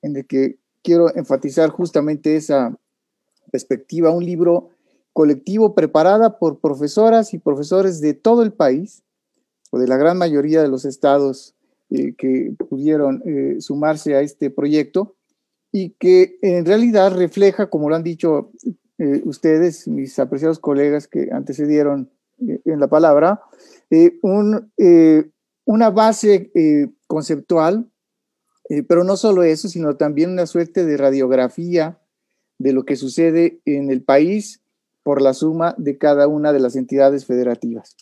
en el que quiero enfatizar justamente esa perspectiva, un libro colectivo preparada por profesoras y profesores de todo el país, o de la gran mayoría de los estados que pudieron sumarse a este proyecto, y que en realidad refleja, como lo han dicho ustedes, mis apreciados colegas que antecedieron en la palabra, una base conceptual, pero no solo eso, sino también una suerte de radiografía de lo que sucede en el país por la suma de cada una de las entidades federativas.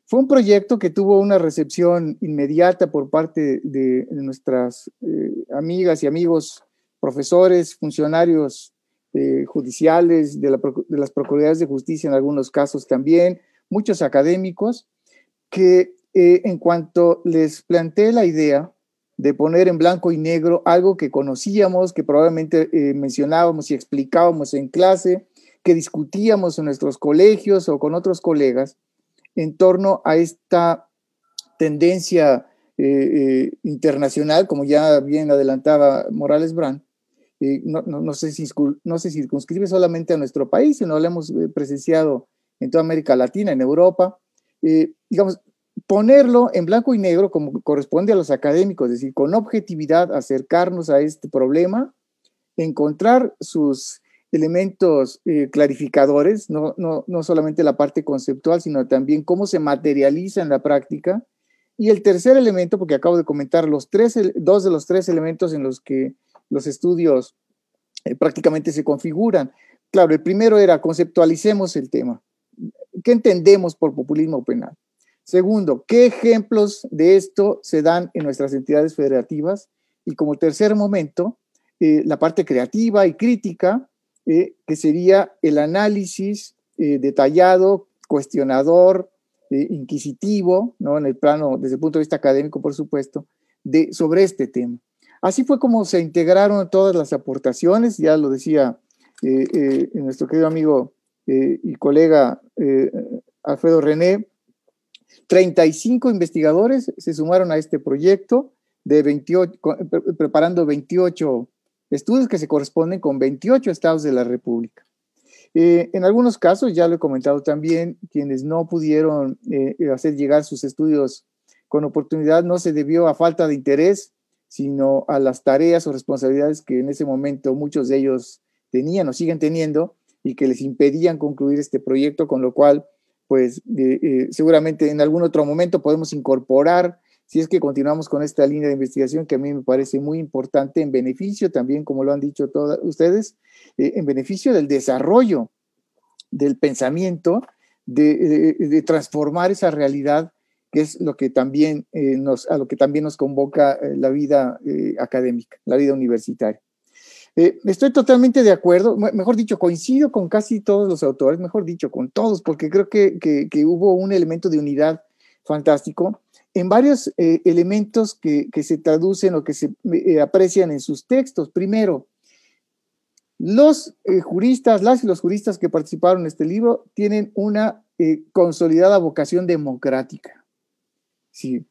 Fue un proyecto que tuvo una recepción inmediata por parte de nuestras amigas y amigos profesores, funcionarios judiciales, de las Procuradurías de Justicia en algunos casos también, muchos académicos, que en cuanto les planteé la idea de poner en blanco y negro algo que conocíamos, que probablemente mencionábamos y explicábamos en clase, que discutíamos en nuestros colegios o con otros colegas, en torno a esta tendencia internacional, como ya bien adelantaba Morales Brand, no se circunscribe solamente a nuestro país, sino lo hemos presenciado en toda América Latina, en Europa. Digamos, ponerlo en blanco y negro como corresponde a los académicos, es decir, con objetividad acercarnos a este problema, encontrar sus elementos clarificadores, no solamente la parte conceptual, sino también cómo se materializa en la práctica. Y el tercer elemento, porque acabo de comentar dos de los tres elementos en los que los estudios prácticamente se configuran. Claro, el primero era conceptualicemos el tema. ¿Qué entendemos por populismo penal? Segundo, ¿qué ejemplos de esto se dan en nuestras entidades federativas? Y como tercer momento, la parte creativa y crítica, que sería el análisis detallado, cuestionador, inquisitivo, ¿no? En el plano, desde el punto de vista académico, por supuesto, sobre este tema. Así fue como se integraron todas las aportaciones, ya lo decía nuestro querido amigo y colega Alfredo René. 35 investigadores se sumaron a este proyecto, preparando 28 estudios que se corresponden con 28 estados de la República. En algunos casos, ya lo he comentado también, quienes no pudieron hacer llegar sus estudios con oportunidad no se debió a falta de interés, sino a las tareas o responsabilidades que en ese momento muchos de ellos tenían o siguen teniendo y que les impedían concluir este proyecto, con lo cual, pues seguramente en algún otro momento podemos incorporar si es que continuamos con esta línea de investigación que a mí me parece muy importante en beneficio también, como lo han dicho todos ustedes, en beneficio del desarrollo del pensamiento, de transformar esa realidad, que es lo que también a lo que también nos convoca la vida académica, la vida universitaria. Estoy totalmente de acuerdo, mejor dicho, coincido con casi todos los autores, mejor dicho, con todos, porque creo que hubo un elemento de unidad fantástico en varios elementos que se traducen o que se aprecian en sus textos. Primero, los juristas, las y los juristas que participaron en este libro tienen una consolidada vocación democrática. Sí.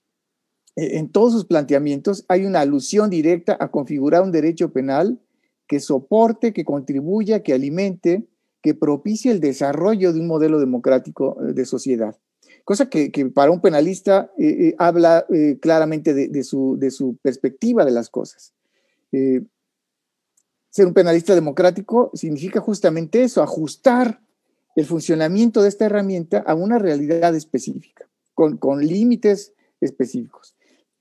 En todos sus planteamientos hay una alusión directa a configurar un derecho penal que soporte, que contribuya, que alimente, que propicie el desarrollo de un modelo democrático de sociedad. Cosa que para un penalista habla claramente de su perspectiva de las cosas. Ser un penalista democrático significa justamente eso, ajustar el funcionamiento de esta herramienta a una realidad específica, con límites específicos.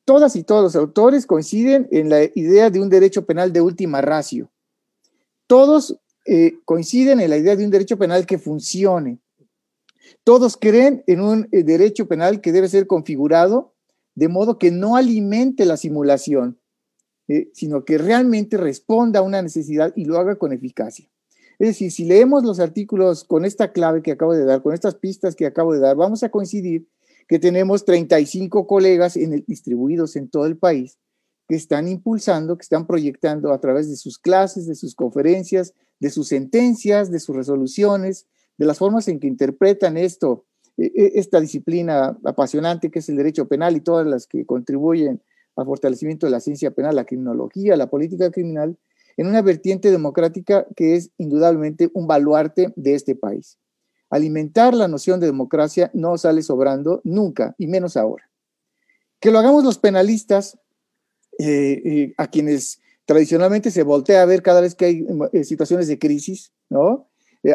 Todas y todos los autores coinciden en la idea de un derecho penal de última ratio. Todos coinciden en la idea de un derecho penal que funcione. Todos creen en un derecho penal que debe ser configurado de modo que no alimente la simulación, sino que realmente responda a una necesidad y lo haga con eficacia. Es decir, si leemos los artículos con esta clave que acabo de dar, con estas pistas que acabo de dar, vamos a coincidir que tenemos 35 colegas distribuidos en todo el país que están impulsando, que están proyectando a través de sus clases, de sus conferencias, de sus sentencias, de sus resoluciones, de las formas en que interpretan esta disciplina apasionante que es el derecho penal y todas las que contribuyen al fortalecimiento de la ciencia penal, la criminología, la política criminal, en una vertiente democrática que es indudablemente un baluarte de este país. Alimentar la noción de democracia no sale sobrando nunca, y menos ahora. Que lo hagamos los penalistas, a quienes tradicionalmente se voltea a ver cada vez que hay situaciones de crisis, ¿no?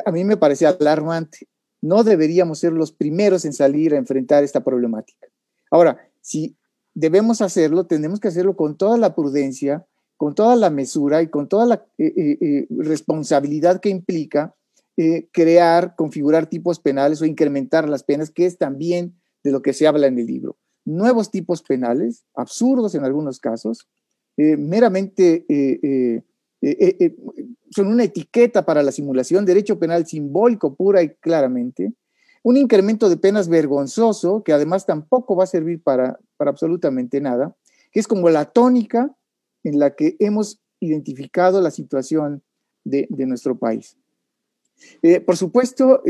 A mí me parece alarmante. No deberíamos ser los primeros en salir a enfrentar esta problemática. Ahora, si debemos hacerlo, tenemos que hacerlo con toda la prudencia, con toda la mesura y con toda la responsabilidad que implica crear, configurar tipos penales o incrementar las penas, que es también de lo que se habla en el libro. Nuevos tipos penales, absurdos en algunos casos, meramente son una etiqueta para la simulación, derecho penal simbólico pura y claramente, un incremento de penas vergonzoso, que además tampoco va a servir para absolutamente nada, que es como la tónica en la que hemos identificado la situación de nuestro país. Por supuesto,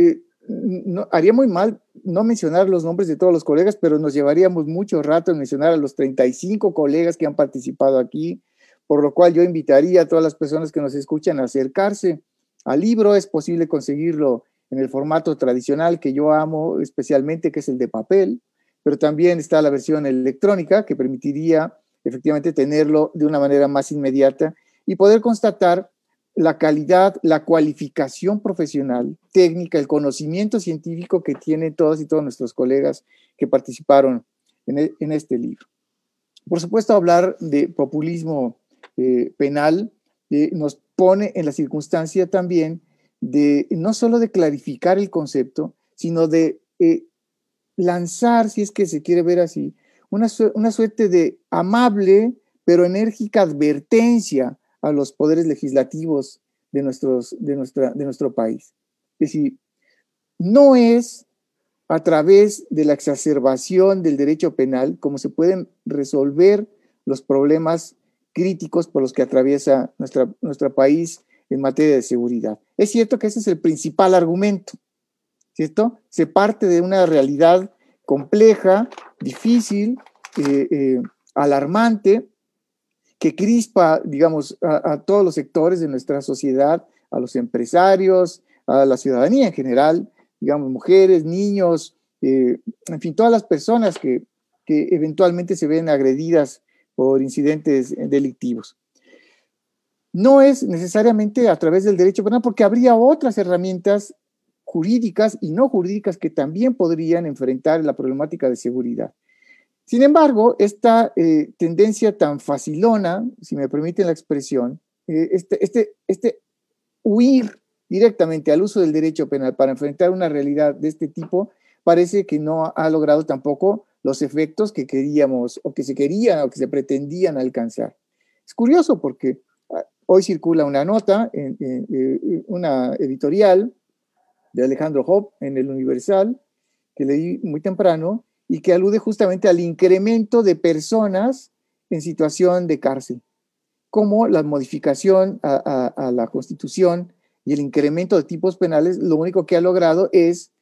haría muy mal no mencionar los nombres de todos los colegas, pero nos llevaríamos mucho rato en mencionar a los 35 colegas que han participado aquí, por lo cual yo invitaría a todas las personas que nos escuchan a acercarse al libro. Es posible conseguirlo en el formato tradicional que yo amo especialmente, que es el de papel, pero también está la versión electrónica que permitiría efectivamente tenerlo de una manera más inmediata y poder constatar la calidad, la cualificación profesional, técnica, el conocimiento científico que tienen todos y todos nuestros colegas que participaron en este libro. Por supuesto, hablar de populismo penal nos pone en la circunstancia también de no solo de clarificar el concepto, sino de lanzar, si es que se quiere ver así, una suerte de amable pero enérgica advertencia a los poderes legislativos de nuestro país. Es decir, no es a través de la exacerbación del derecho penal como se pueden resolver los problemas críticos por los que atraviesa nuestro país en materia de seguridad. Es cierto que ese es el principal argumento, ¿cierto? Se parte de una realidad compleja, difícil, alarmante, que crispa, digamos, a todos los sectores de nuestra sociedad, a los empresarios, a la ciudadanía en general, digamos, mujeres, niños, en fin, todas las personas que eventualmente se ven agredidas por incidentes delictivos. No es necesariamente a través del derecho penal, porque habría otras herramientas jurídicas y no jurídicas que también podrían enfrentar la problemática de seguridad. Sin embargo, esta tendencia tan facilona, si me permiten la expresión, este huir directamente al uso del derecho penal para enfrentar una realidad de este tipo, parece que no ha logrado tampoco los efectos que queríamos o que se querían o que se pretendían alcanzar. Es curioso porque hoy circula una nota en una editorial de Alejandro Hopp en el Universal, que leí muy temprano, y que alude justamente al incremento de personas en situación de cárcel, como la modificación a la Constitución y el incremento de tipos penales, lo único que ha logrado es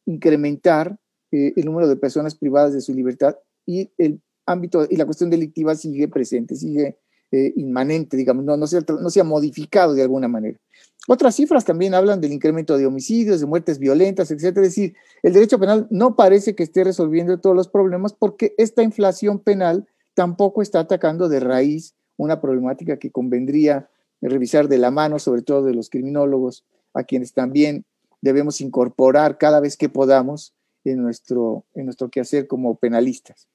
incrementar el número de personas privadas de su libertad, y el ámbito y la cuestión delictiva sigue presente, sigue inmanente, digamos, no se ha modificado de alguna manera. Otras cifras también hablan del incremento de homicidios, de muertes violentas, etcétera. Es decir, el derecho penal no parece que esté resolviendo todos los problemas, porque esta inflación penal tampoco está atacando de raíz una problemática que convendría revisar de la mano, sobre todo de los criminólogos, a quienes también debemos incorporar cada vez que podamos en nuestro quehacer como penalistas.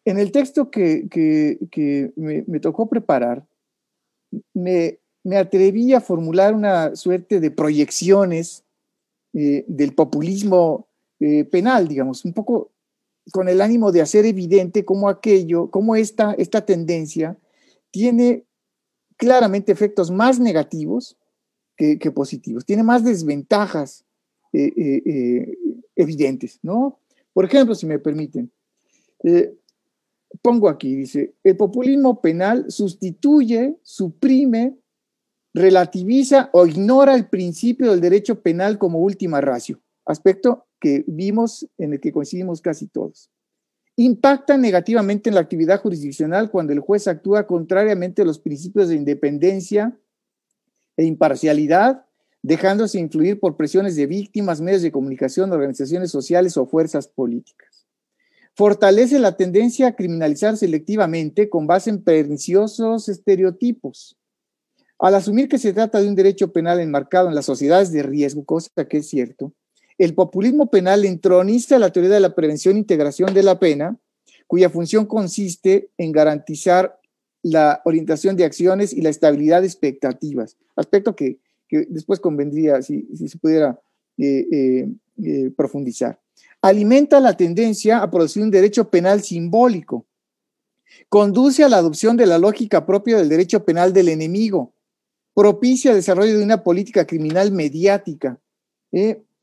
En el texto que me tocó preparar, me atreví a formular una suerte de proyecciones del populismo penal, digamos, un poco con el ánimo de hacer evidente cómo esta tendencia tiene claramente efectos más negativos que positivos, tiene más desventajas evidentes, ¿no? Por ejemplo, si me permiten, pongo aquí, dice, el populismo penal sustituye, suprime, relativiza o ignora el principio del derecho penal como última ratio, aspecto que vimos, en el que coincidimos casi todos. Impacta negativamente en la actividad jurisdiccional cuando el juez actúa contrariamente a los principios de independencia e imparcialidad, dejándose influir por presiones de víctimas, medios de comunicación, organizaciones sociales o fuerzas políticas. Fortalece la tendencia a criminalizar selectivamente con base en perniciosos estereotipos. Al asumir que se trata de un derecho penal enmarcado en las sociedades de riesgo, cosa que es cierto, el populismo penal entroniza la teoría de la prevención e integración de la pena, cuya función consiste en garantizar la orientación de acciones y la estabilidad de expectativas, aspecto que después convendría si se pudiera profundizar. Alimenta la tendencia a producir un derecho penal simbólico, conduce a la adopción de la lógica propia del derecho penal del enemigo, propicia el desarrollo de una política criminal mediática,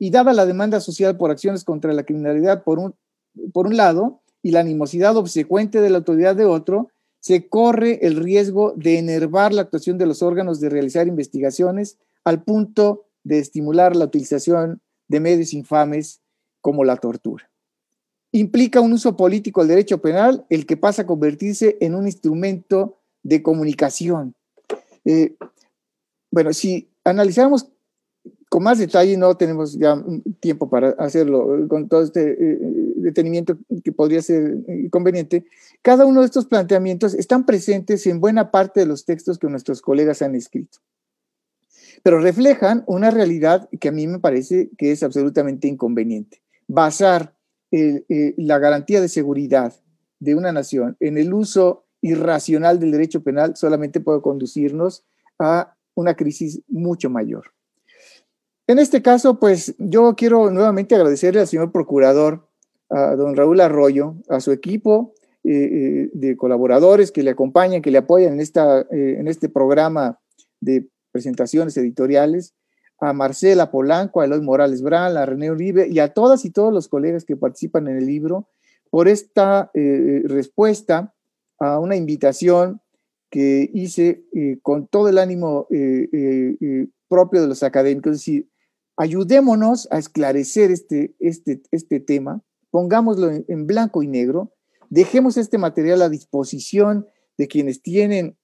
y dada la demanda social por acciones contra la criminalidad por un lado y la animosidad obsecuente de la autoridad de otro, se corre el riesgo de enervar la actuación de los órganos de realizar investigaciones al punto de estimular la utilización de medios infames como la tortura. Implica un uso político del derecho penal, el que pasa a convertirse en un instrumento de comunicación. Bueno, si analizamos con más detalle, no tenemos ya tiempo para hacerlo con todo este detenimiento que podría ser conveniente. Cada uno de estos planteamientos están presentes en buena parte de los textos que nuestros colegas han escrito, pero reflejan una realidad que a mí me parece que es absolutamente inconveniente. Basar la garantía de seguridad de una nación en el uso irracional del derecho penal solamente puede conducirnos a una crisis mucho mayor. En este caso, pues yo quiero nuevamente agradecerle al señor procurador, a don Raúl Arroyo, a su equipo de colaboradores que le acompañan, que le apoyan en este programa de presentaciones editoriales, a Marcela Polanco, a Eloy Morales Brán, a René Uribe y a todas y todos los colegas que participan en el libro por esta respuesta a una invitación que hice con todo el ánimo propio de los académicos. Es decir, ayudémonos a esclarecer este tema, pongámoslo en blanco y negro, dejemos este material a disposición de quienes tienen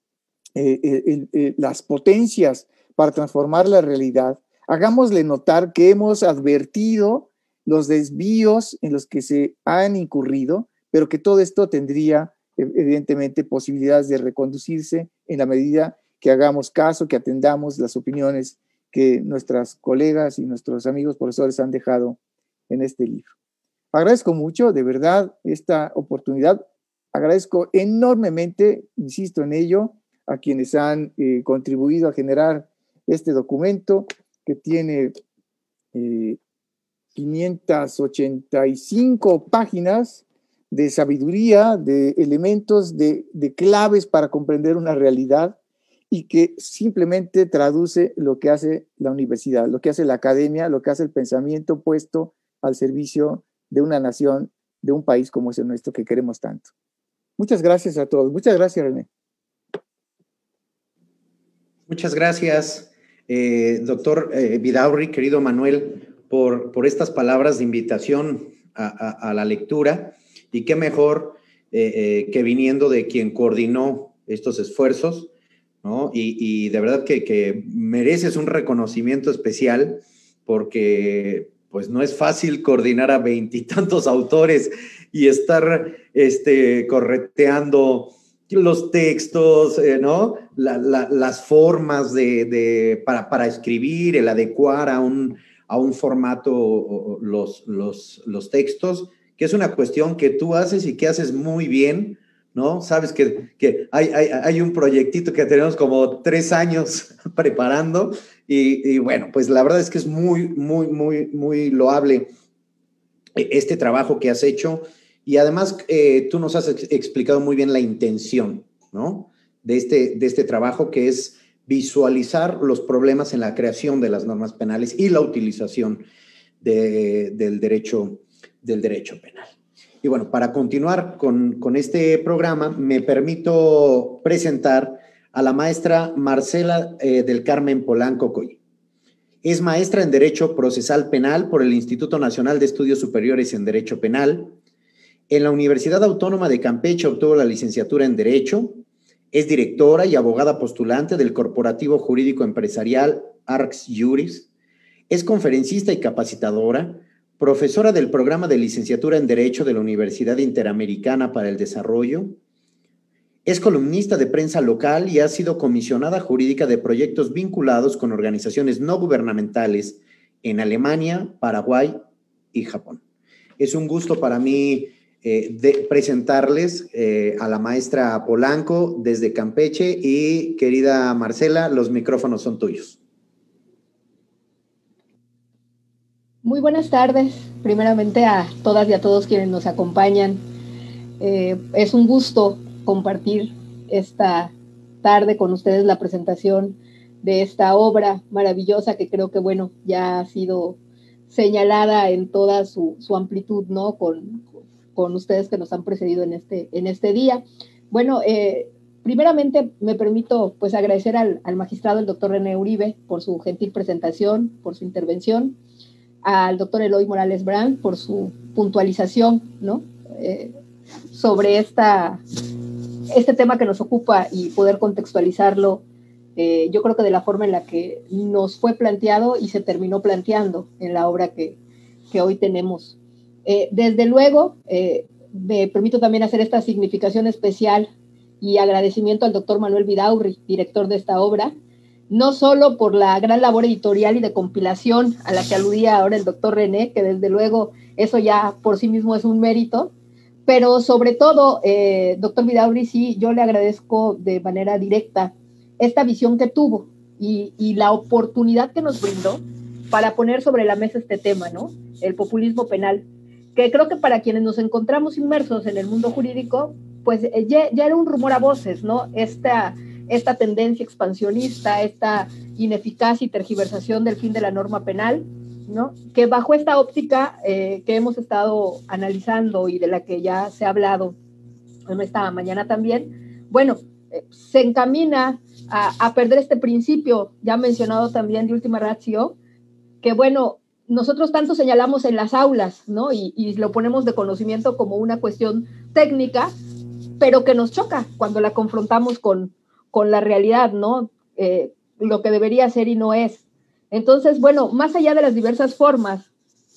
las potencias para transformar la realidad. Hagámosle notar que hemos advertido los desvíos en los que se han incurrido, pero que todo esto tendría evidentemente posibilidades de reconducirse en la medida que hagamos caso, que atendamos las opiniones que nuestras colegas y nuestros amigos profesores han dejado en este libro. Agradezco mucho, de verdad, esta oportunidad. Agradezco enormemente, insisto en ello, a quienes han contribuido a generar este documento que tiene 585 páginas de sabiduría, de elementos, de claves para comprender una realidad y que simplemente traduce lo que hace la universidad, lo que hace la academia, lo que hace el pensamiento puesto al servicio de una nación, de un país como es el nuestro que queremos tanto. Muchas gracias a todos. Muchas gracias, René. Muchas gracias, doctor Vidaurri, querido Manuel, por estas palabras de invitación a la lectura. Y qué mejor que viniendo de quien coordinó estos esfuerzos, ¿no? Y de verdad que mereces un reconocimiento especial porque pues no es fácil coordinar a 20 y tantos autores y estar correteando los textos, ¿no? Las formas para escribir, el adecuar a un formato los textos, que es una cuestión que tú haces y que haces muy bien, ¿no? Sabes que hay un proyectito que tenemos como 3 años preparando y bueno, pues la verdad es que es muy, muy, muy, muy loable este trabajo que has hecho y además tú nos has explicado muy bien la intención, ¿no? De este trabajo, que es visualizar los problemas en la creación de las normas penales y la utilización del derecho penal. Y bueno, para continuar con este programa, me permito presentar a la maestra Marcela del Carmen Polanco Coy. Es maestra en Derecho Procesal Penal por el Instituto Nacional de Estudios Superiores en Derecho Penal. En la Universidad Autónoma de Campeche obtuvo la licenciatura en Derecho. Es directora y abogada postulante del Corporativo Jurídico Empresarial Arx Juris. Es conferencista y capacitadora, profesora del programa de licenciatura en Derecho de la Universidad Interamericana para el Desarrollo. Es columnista de prensa local y ha sido comisionada jurídica de proyectos vinculados con organizaciones no gubernamentales en Alemania, Paraguay y Japón. Es un gusto para mí presentarles a la maestra Polanco desde Campeche y, querida Marcela, los micrófonos son tuyos. Muy buenas tardes, primeramente a todas y a todos quienes nos acompañan. Es un gusto compartir esta tarde con ustedes la presentación de esta obra maravillosa que creo que, bueno, ya ha sido señalada en toda su amplitud, ¿no? Con ustedes que nos han precedido en este día. Bueno, primeramente me permito pues agradecer al magistrado, el doctor René Uribe, por su gentil presentación, por su intervención, al doctor Eloy Morales Brand por su puntualización, ¿no? Sobre este tema que nos ocupa y poder contextualizarlo, yo creo que de la forma en la que nos fue planteado y se terminó planteando en la obra que hoy tenemos. Desde luego, me permito también hacer esta significación especial y agradecimiento al doctor Manuel Vidaurri, director de esta obra, no solo por la gran labor editorial y de compilación a la que aludía ahora el doctor René, que desde luego eso ya por sí mismo es un mérito, pero sobre todo, doctor Vidaurri, sí, yo le agradezco de manera directa esta visión que tuvo y la oportunidad que nos brindó para poner sobre la mesa este tema, ¿no? El populismo penal, que creo que para quienes nos encontramos inmersos en el mundo jurídico, pues ya era un rumor a voces, ¿no? Esta tendencia expansionista, esta ineficaz y tergiversación del fin de la norma penal, ¿no? Que bajo esta óptica que hemos estado analizando y de la que ya se ha hablado en esta mañana también, bueno, se encamina a perder este principio ya mencionado también de última ratio, que bueno, nosotros tanto señalamos en las aulas, ¿no? Y lo ponemos de conocimiento como una cuestión técnica, pero que nos choca cuando la confrontamos con la realidad, ¿no? Lo que debería ser y no es. Entonces, bueno, más allá de las diversas formas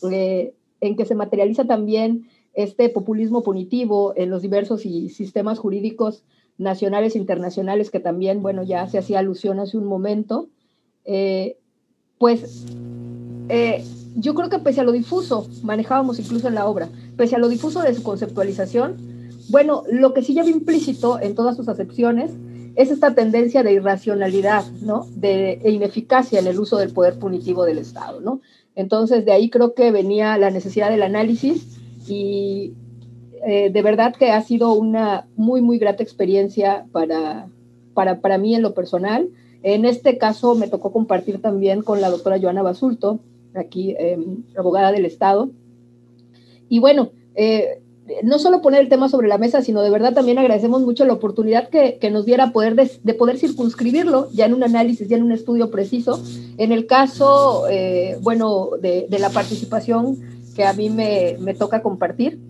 en que se materializa también este populismo punitivo en los diversos sistemas jurídicos nacionales e internacionales, que también, bueno, ya se hacía alusión hace un momento, yo creo que pese a lo difuso, manejábamos incluso en la obra, pese a lo difuso de su conceptualización, bueno, lo que sí lleva implícito en todas sus acepciones es esta tendencia de irracionalidad, ¿no? De ineficacia en el uso del poder punitivo del Estado, ¿no? Entonces, de ahí creo que venía la necesidad del análisis y de verdad que ha sido una muy, muy grata experiencia para mí en lo personal. En este caso me tocó compartir también con la doctora Joana Basulto, aquí abogada del Estado. Y bueno, no solo poner el tema sobre la mesa, sino de verdad también agradecemos mucho la oportunidad que nos diera de poder circunscribirlo ya en un análisis, ya en un estudio preciso. En el caso, bueno, de la participación que a mí me toca compartir,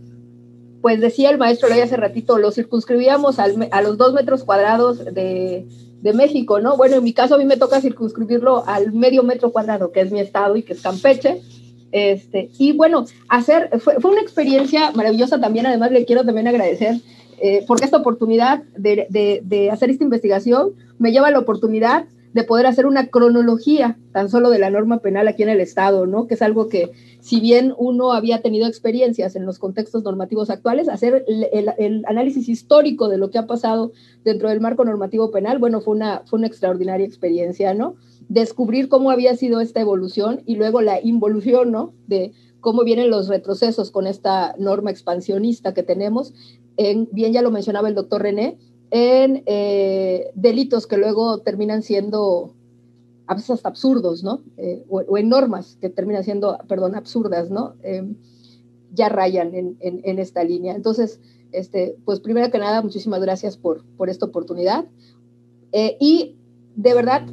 pues decía el maestro Eloy hace ratito, lo circunscribíamos a los 2 metros cuadrados de México, ¿no? Bueno, en mi caso a mí me toca circunscribirlo al medio metro cuadrado, que es mi estado y que es Campeche. Y bueno, fue una experiencia maravillosa también. Además, le quiero también agradecer porque esta oportunidad de hacer esta investigación me lleva a la oportunidad de poder hacer una cronología tan solo de la norma penal aquí en el Estado, ¿no? Que es algo que, si bien uno había tenido experiencias en los contextos normativos actuales, hacer el análisis histórico de lo que ha pasado dentro del marco normativo penal, bueno, fue una extraordinaria experiencia, ¿no? Descubrir cómo había sido esta evolución y luego la involución, ¿no? De cómo vienen los retrocesos con esta norma expansionista que tenemos, bien ya lo mencionaba el doctor René, en delitos que luego terminan siendo a veces hasta absurdos, ¿no? O en normas que terminan siendo, perdón, absurdas, ¿no? Ya rayan en esta línea. Entonces, pues primero que nada, muchísimas gracias por esta oportunidad. Y de verdad,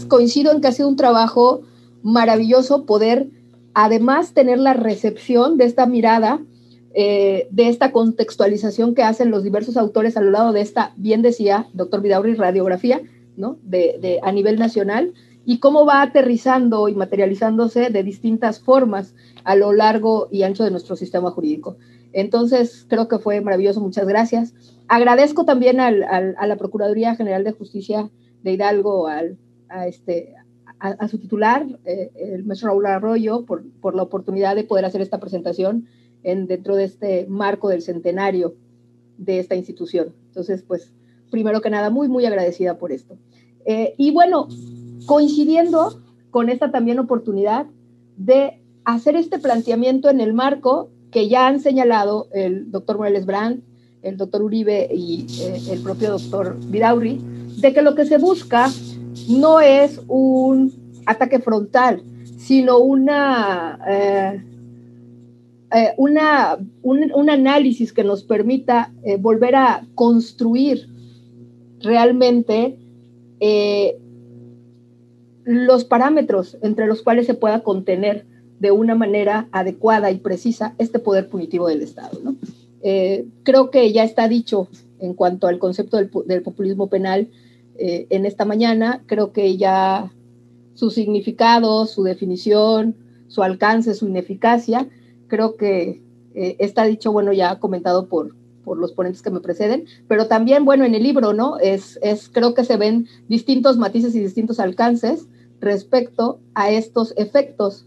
coincido en que ha sido un trabajo maravilloso poder, además, tener la recepción de esta mirada, de esta contextualización que hacen los diversos autores a lo largo de esta, bien decía doctor Vidaurri, radiografía, ¿no? A nivel nacional, y cómo va aterrizando y materializándose de distintas formas a lo largo y ancho de nuestro sistema jurídico. Entonces, creo que fue maravilloso, muchas gracias. Agradezco también a la Procuraduría General de Justicia de Hidalgo, a su titular, el maestro Raúl Arroyo, por la oportunidad de poder hacer esta presentación dentro de este marco del centenario de esta institución. Entonces, pues, primero que nada, muy, muy agradecida por esto. Y bueno, coincidiendo con esta también oportunidad de hacer este planteamiento en el marco que ya han señalado el doctor Morales Brand, el doctor Uribe y el propio doctor Vidaurri, de que lo que se busca no es un ataque frontal, sino un análisis que nos permita volver a construir realmente los parámetros entre los cuales se pueda contener de una manera adecuada y precisa este poder punitivo del Estado, ¿no? Creo que ya está dicho en cuanto al concepto del populismo penal en esta mañana. Creo que ya su significado, su definición, su alcance, su ineficacia, creo que está dicho, bueno, ya comentado por los ponentes que me preceden, pero también, bueno, en el libro, ¿no? Creo que se ven distintos matices y distintos alcances respecto a estos efectos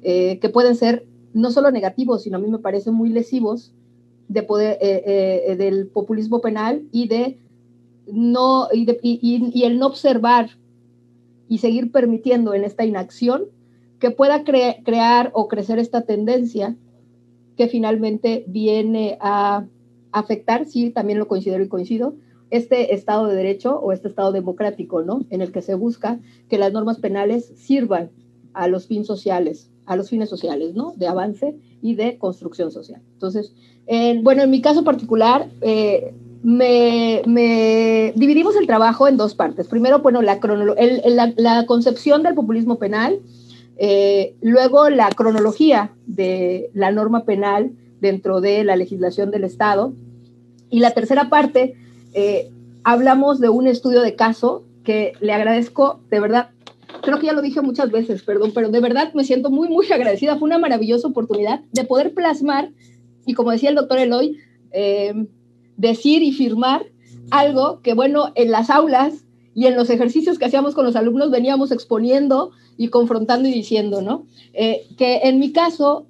que pueden ser no solo negativos, sino a mí me parecen muy lesivos del populismo penal y el no observar y seguir permitiendo en esta inacción que pueda crear o crecer esta tendencia que finalmente viene a afectar, sí, también lo considero y coincido, este Estado de Derecho o este Estado democrático, ¿no? En el que se busca que las normas penales sirvan a los fines sociales, ¿no? De avance y de construcción social. Entonces, bueno, en mi caso particular, dividimos el trabajo en dos partes. Primero, bueno, la concepción del populismo penal, luego la cronología de la norma penal dentro de la legislación del Estado, y la tercera parte, hablamos de un estudio de caso que le agradezco, de verdad, creo que ya lo dije muchas veces, perdón, pero de verdad me siento muy, muy agradecida. Fue una maravillosa oportunidad de poder plasmar, y como decía el doctor Eloy, decir y firmar algo que, bueno, en las aulas y en los ejercicios que hacíamos con los alumnos veníamos exponiendo y confrontando y diciendo, ¿no? Que en mi caso,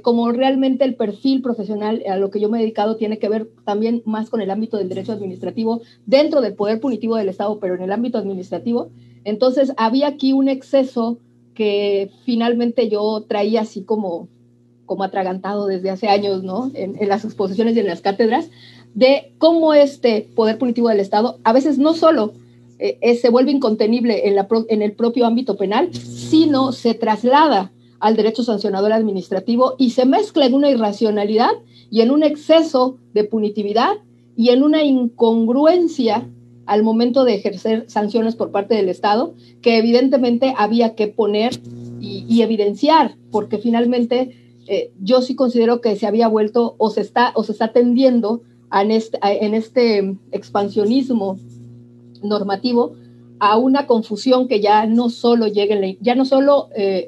como realmente el perfil profesional a lo que yo me he dedicado tiene que ver también más con el ámbito del derecho administrativo, dentro del poder punitivo del Estado, pero en el ámbito administrativo, entonces había aquí un exceso que finalmente yo traía así como atragantado desde hace años, ¿no? En las exposiciones y en las cátedras, de cómo este poder punitivo del Estado a veces no solo se vuelve incontenible en el propio ámbito penal, sino se traslada al derecho sancionador administrativo y se mezcla en una irracionalidad y en un exceso de punitividad y en una incongruencia al momento de ejercer sanciones por parte del Estado, que evidentemente había que poner y evidenciar, porque finalmente yo sí considero que se había vuelto o se está tendiendo en este expansionismo normativo a una confusión que ya no solo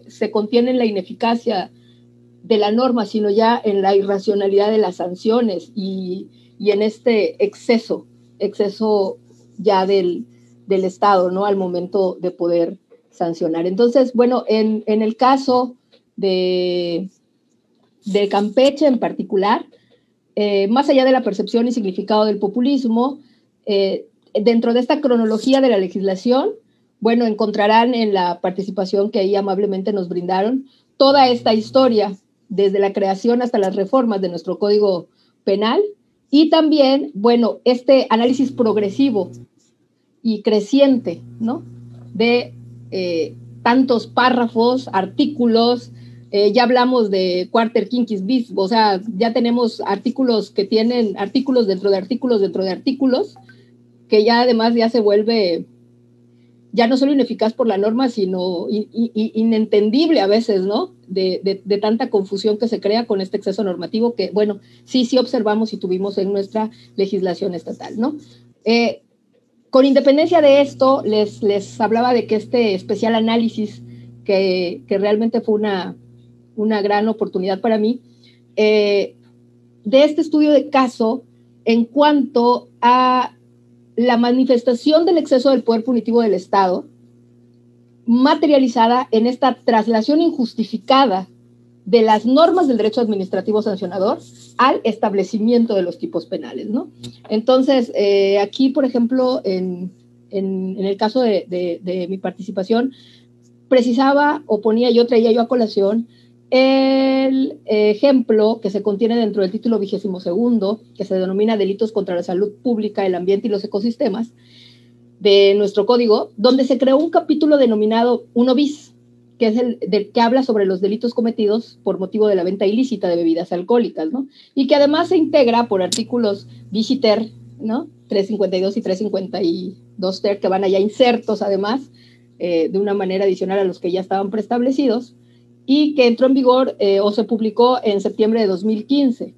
se contiene en la ineficacia de la norma, sino ya en la irracionalidad de las sanciones y en este exceso ya del Estado, ¿no? Al momento de poder sancionar. Entonces, bueno, en el caso de Campeche en particular, más allá de la percepción y significado del populismo, dentro de esta cronología de la legislación, bueno, encontrarán en la participación que ahí amablemente nos brindaron toda esta historia, desde la creación hasta las reformas de nuestro Código Penal, y también, bueno, este análisis progresivo y creciente, ¿no? De tantos párrafos, artículos, ya hablamos de quarter quinquis bis, o sea, ya tenemos artículos que tienen artículos dentro de artículos dentro de artículos, que ya además ya se vuelve ya no solo ineficaz por la norma, sino inentendible a veces, ¿no? De tanta confusión que se crea con este exceso normativo que, bueno, sí observamos y tuvimos en nuestra legislación estatal, ¿no? Con independencia de esto, les hablaba de que este especial análisis, que realmente fue una gran oportunidad para mí, de este estudio de caso en cuanto a la manifestación del exceso del poder punitivo del Estado, materializada en esta traslación injustificada de las normas del derecho administrativo sancionador al establecimiento de los tipos penales, ¿no? Entonces, aquí, por ejemplo, en el caso de mi participación, precisaba o traía yo a colación el ejemplo que se contiene dentro del título 22º, que se denomina Delitos contra la Salud Pública, el Ambiente y los Ecosistemas, de nuestro código, donde se creó un capítulo denominado 1 bis, que es el que habla sobre los delitos cometidos por motivo de la venta ilícita de bebidas alcohólicas, ¿no? Y que además se integra por artículos bis y ter, ¿no? 352 y 352 ter, que van allá insertos además, de una manera adicional a los que ya estaban preestablecidos, y que entró en vigor o se publicó en septiembre de 2015.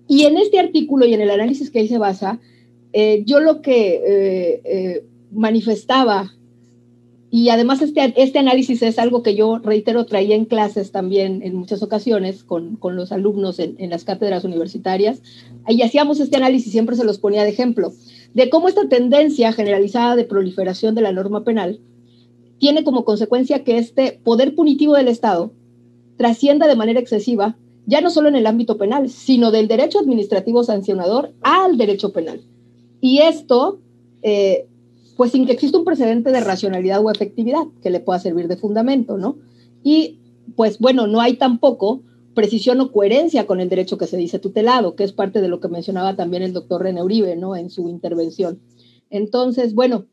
Y en este artículo y en el análisis que ahí se basa, yo lo que manifestaba, y además este análisis es algo que yo, reitero, traía en clases también en muchas ocasiones con los alumnos en las cátedras universitarias, y hacíamos este análisis, siempre se los ponía de ejemplo, de cómo esta tendencia generalizada de proliferación de la norma penal tiene como consecuencia que este poder punitivo del Estado trascienda de manera excesiva, ya no solo en el ámbito penal, sino del derecho administrativo sancionador al derecho penal. Y esto, pues sin que exista un precedente de racionalidad o efectividad que le pueda servir de fundamento, ¿no? Y, pues bueno, no hay tampoco precisión o coherencia con el derecho que se dice tutelado, que es parte de lo que mencionaba también el doctor René Uribe, ¿no? En su intervención. Entonces, bueno,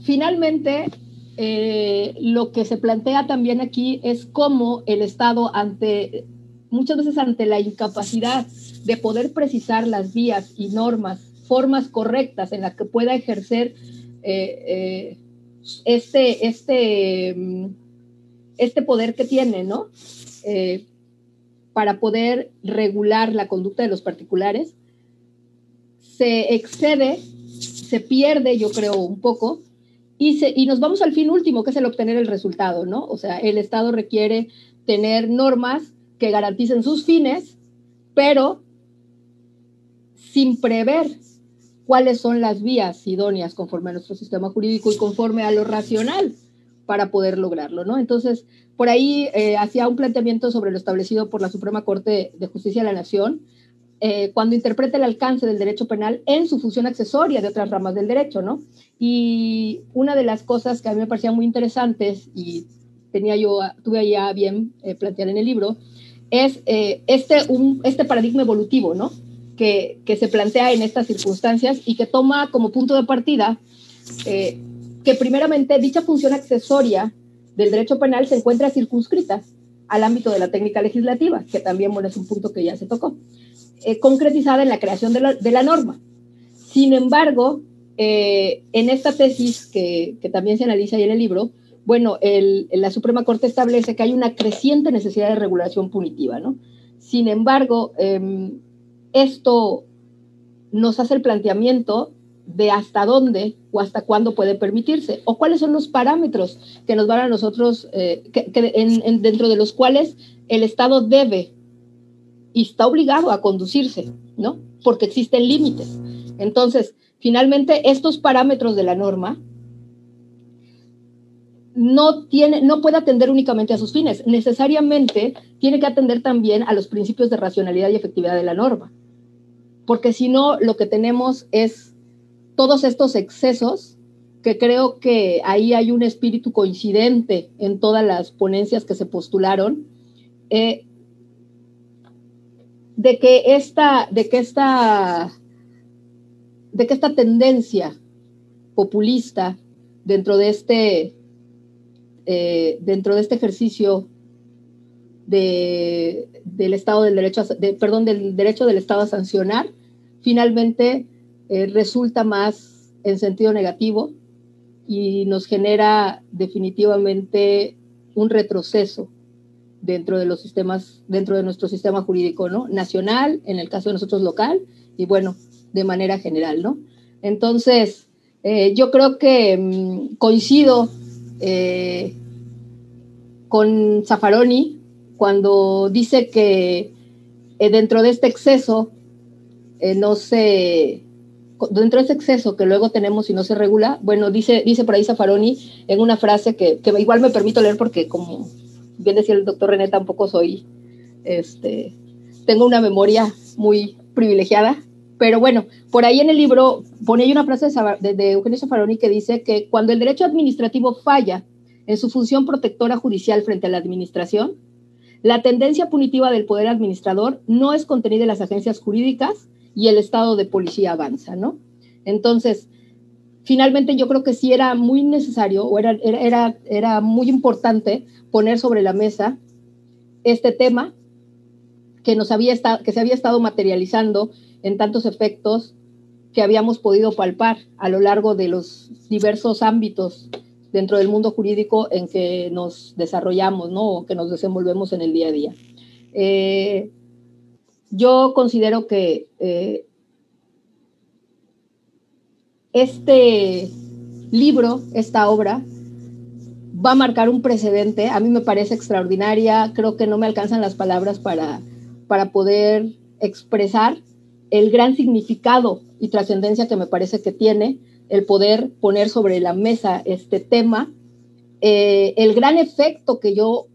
finalmente, lo que se plantea también aquí es cómo el Estado, muchas veces ante la incapacidad de poder precisar las vías y normas, formas correctas en las que pueda ejercer este poder que tiene, ¿no? Para poder regular la conducta de los particulares, se excede, se pierde, yo creo, un poco, y nos vamos al fin último, que es el obtener el resultado, ¿no? O sea, el Estado requiere tener normas que garanticen sus fines, pero sin prever cuáles son las vías idóneas conforme a nuestro sistema jurídico y conforme a lo racional para poder lograrlo, ¿no? Entonces, por ahí hacía un planteamiento sobre lo establecido por la Suprema Corte de Justicia de la Nación, cuando interpreta el alcance del derecho penal en su función accesoria de otras ramas del derecho, ¿no? Y una de las cosas que a mí me parecían muy interesantes y tuve ya bien plantear en el libro, es este paradigma evolutivo, ¿no? Que se plantea en estas circunstancias y que toma como punto de partida que primeramente dicha función accesoria del derecho penal se encuentra circunscrita al ámbito de la técnica legislativa, que también, bueno, es un punto que ya se tocó, concretizada en la creación de la norma. Sin embargo, en esta tesis que también se analiza ahí en el libro, bueno, la Suprema Corte establece que hay una creciente necesidad de regulación punitiva, ¿no? Sin embargo, esto nos hace el planteamiento de hasta dónde o hasta cuándo puede permitirse, o cuáles son los parámetros que nos van a nosotros, dentro de los cuales el Estado debe y está obligado a conducirse, ¿no? Porque existen límites. Entonces, finalmente, estos parámetros de la norma no puede atender únicamente a sus fines, necesariamente tiene que atender también a los principios de racionalidad y efectividad de la norma, porque si no, lo que tenemos es todos estos excesos, que creo que ahí hay un espíritu coincidente en todas las ponencias que se postularon, de que esta tendencia populista dentro de este ejercicio del Estado del derecho, del derecho del Estado a sancionar, finalmente resulta más en sentido negativo y nos genera definitivamente un retroceso dentro de nuestro sistema jurídico, ¿no? Nacional, en el caso de nosotros local, y bueno, de manera general, ¿no? Entonces, yo creo que coincido con Zaffaroni cuando dice que dentro de este exceso dentro de ese exceso que luego tenemos y no se regula, bueno, dice por ahí Zaffaroni en una frase que igual me permito leer porque, como bien decía el doctor René, tampoco tengo una memoria muy privilegiada, pero bueno, por ahí en el libro pone ahí una frase de Eugenio Zaffaroni que dice que cuando el derecho administrativo falla en su función protectora judicial frente a la administración, la tendencia punitiva del poder administrador no es contenida en las agencias jurídicas y el estado de policía avanza, ¿no? Entonces, finalmente yo creo que sí era muy necesario o era muy importante poner sobre la mesa este tema que se había estado materializando en tantos efectos que habíamos podido palpar a lo largo de los diversos ámbitos dentro del mundo jurídico en que nos desarrollamos, ¿no? O que nos desenvolvemos en el día a día. Yo considero que este libro, esta obra, va a marcar un precedente. A mí me parece extraordinaria, creo que no me alcanzan las palabras para poder expresar el gran significado y trascendencia que me parece que tiene el poder poner sobre la mesa este tema, el gran efecto que yo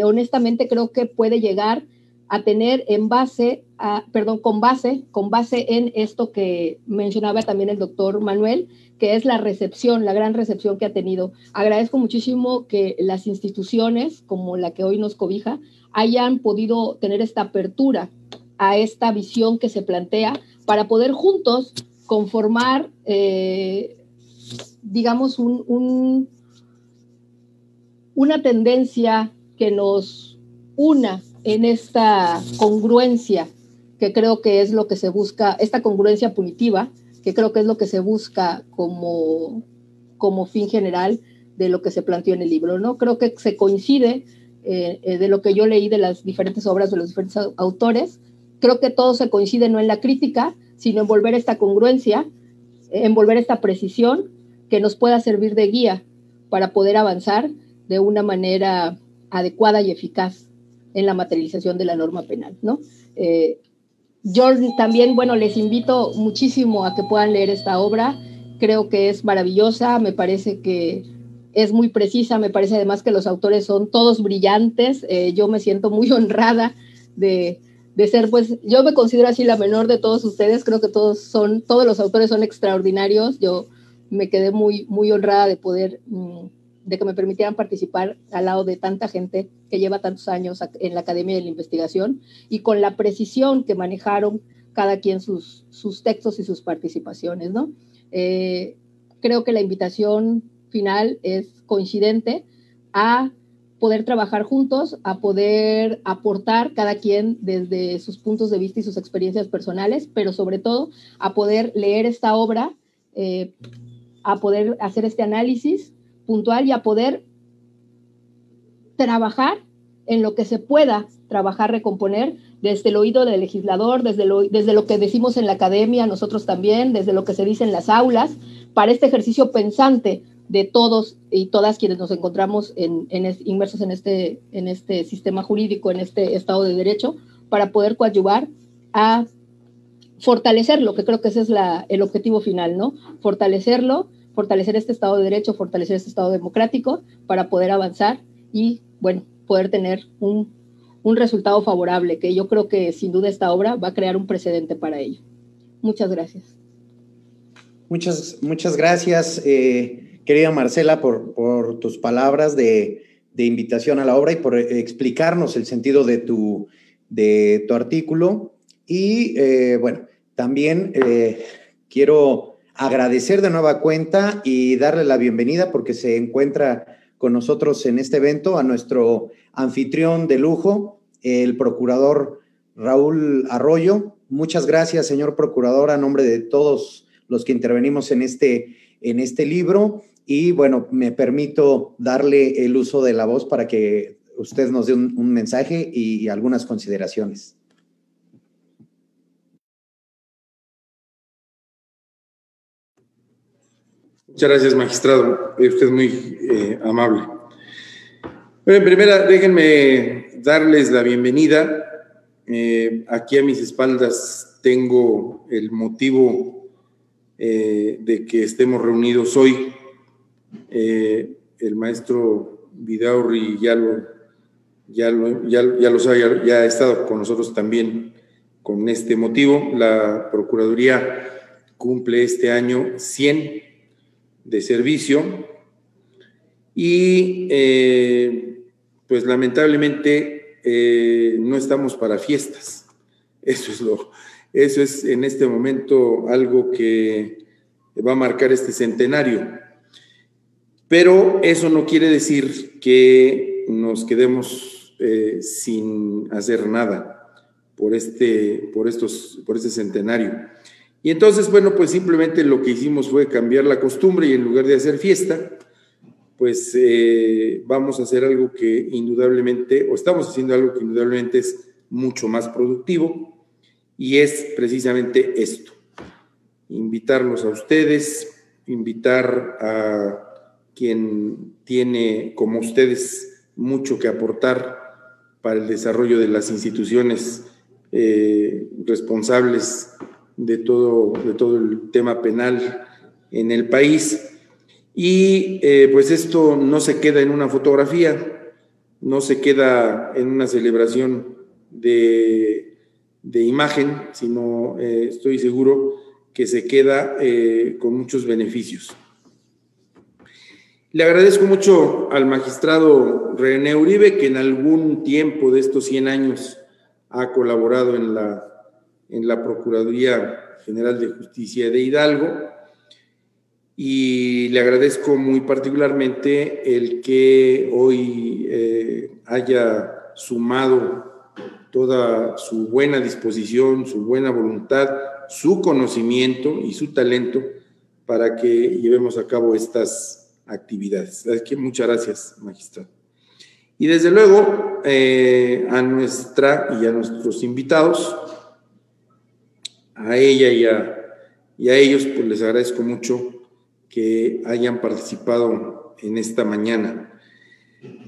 honestamente creo que puede llegar a tener con base en esto que mencionaba también el doctor Manuel, que es la gran recepción que ha tenido. Agradezco muchísimo que las instituciones, como la que hoy nos cobija, hayan podido tener esta apertura a esta visión que se plantea para poder juntos conformar, digamos, una tendencia que nos una en esta congruencia, que creo que es lo que se busca, esta congruencia punitiva, que creo que es lo que se busca como fin general de lo que se planteó en el libro, ¿no? Creo que se coincide de lo que yo leí de las diferentes obras de los diferentes autores. Creo que todo se coincide no en la crítica, sino en volver esta congruencia, en volver esta precisión que nos pueda servir de guía para poder avanzar de una manera adecuada y eficaz en la materialización de la norma penal, ¿no? yo también, bueno, les invito muchísimo a que puedan leer esta obra. Creo que es maravillosa, me parece que es muy precisa, me parece además que los autores son todos brillantes. Yo me siento muy honrada de ser, pues, yo me considero así la menor de todos ustedes. Creo que todos los autores son extraordinarios. Yo me quedé muy, muy honrada de poder, de que me permitieran participar al lado de tanta gente que lleva tantos años en la Academia de la Investigación, y con la precisión que manejaron cada quien sus textos y sus participaciones, ¿no? Creo que la invitación final es coincidente a poder trabajar juntos, a poder aportar cada quien desde sus puntos de vista y sus experiencias personales, pero sobre todo a poder leer esta obra, a poder hacer este análisis puntual y a poder trabajar en lo que se pueda trabajar, recomponer desde el oído del legislador, desde lo que decimos en la academia, nosotros también, desde lo que se dice en las aulas, para este ejercicio pensante de todos y todas quienes nos encontramos inmersos en este sistema jurídico, en este Estado de Derecho, para poder coadyuvar a fortalecerlo, que creo que ese es el objetivo final, ¿no? Fortalecerlo, fortalecer este Estado de Derecho, fortalecer este Estado democrático, para poder avanzar y, bueno, poder tener un resultado favorable, que yo creo que sin duda esta obra va a crear un precedente para ello. Muchas gracias. Muchas gracias, querida Marcela, por tus palabras de invitación a la obra y por explicarnos el sentido de tu artículo. Y bueno, también quiero agradecer de nueva cuenta y darle la bienvenida, porque se encuentra con nosotros en este evento, a nuestro anfitrión de lujo, el procurador Raúl Arroyo. Muchas gracias, señor procurador, a nombre de todos los que intervenimos en este libro. Y bueno, me permito darle el uso de la voz para que usted nos dé un mensaje y algunas consideraciones. Muchas gracias, magistrado. Usted es muy amable. Bueno, en primera, déjenme darles la bienvenida. Aquí a mis espaldas tengo el motivo de que estemos reunidos hoy. El maestro Vidaurri ya ha estado con nosotros también con este motivo. La Procuraduría cumple este año 100 de servicio y pues lamentablemente no estamos para fiestas. Eso es en este momento algo que va a marcar este centenario, pero eso no quiere decir que nos quedemos sin hacer nada por este centenario. Y entonces, bueno, pues simplemente lo que hicimos fue cambiar la costumbre y en lugar de hacer fiesta, pues vamos a hacer algo que indudablemente, o estamos haciendo algo que indudablemente es mucho más productivo, y es precisamente esto: invitarlos a ustedes, invitar a quien tiene, como ustedes, mucho que aportar para el desarrollo de las instituciones responsables de todo el tema penal en el país. Y pues esto no se queda en una fotografía, no se queda en una celebración de imagen, sino estoy seguro que se queda con muchos beneficios. Le agradezco mucho al magistrado René Uribe, que en algún tiempo de estos 100 años ha colaborado en la Procuraduría General de Justicia de Hidalgo, y le agradezco muy particularmente el que hoy haya sumado toda su buena disposición, su buena voluntad, su conocimiento y su talento para que llevemos a cabo estas actividades. Así que muchas gracias, magistrado. Y desde luego a nuestra y a nuestros invitados, a ella y a ellos, pues les agradezco mucho que hayan participado en esta mañana.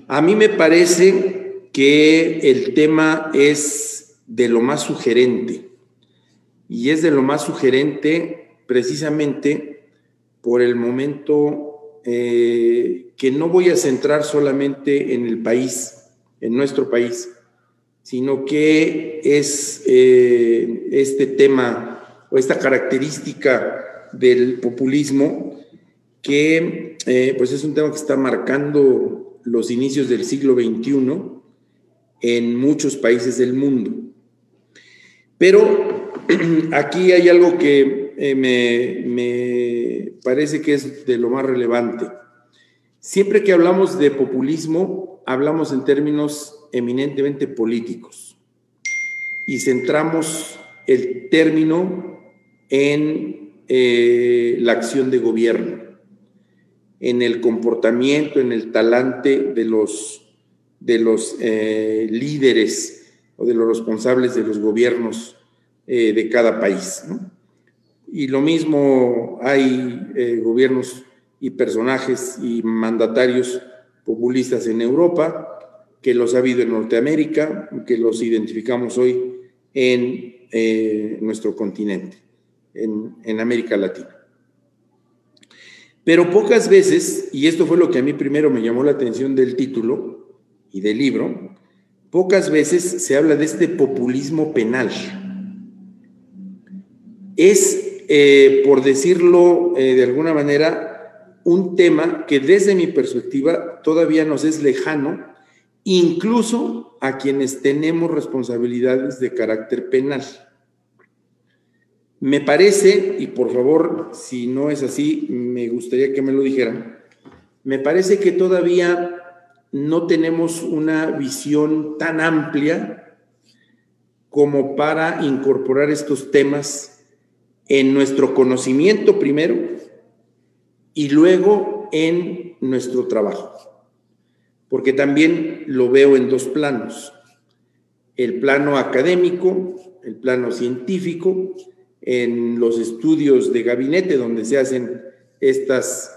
A mí me parece que el tema es de lo más sugerente, y es de lo más sugerente precisamente por el momento que no voy a centrar solamente en el país, en nuestro país, sino que es este tema o esta característica del populismo que pues es un tema que está marcando los inicios del siglo XXI en muchos países del mundo. Pero aquí hay algo que me parece que es de lo más relevante. Siempre que hablamos de populismo, hablamos en términos eminentemente políticos y centramos el término en la acción de gobierno, en el comportamiento, en el talante de los líderes o de los responsables de los gobiernos de cada país, ¿no? Y lo mismo hay gobiernos y personajes y mandatarios populistas en Europa, que los ha habido en Norteamérica, que los identificamos hoy en nuestro continente, en América Latina. Pero pocas veces, y esto fue lo que a mí primero me llamó la atención del título y del libro, pocas veces se habla de este populismo penal. Es, por decirlo de alguna manera, un tema que desde mi perspectiva todavía nos es lejano, incluso a quienes tenemos responsabilidades de carácter penal. Me parece, y por favor, si no es así, me gustaría que me lo dijeran, me parece que todavía no tenemos una visión tan amplia como para incorporar estos temas en nuestro conocimiento primero y luego en nuestro trabajo. Porque también lo veo en dos planos, el plano académico, el plano científico, en los estudios de gabinete donde se hacen estos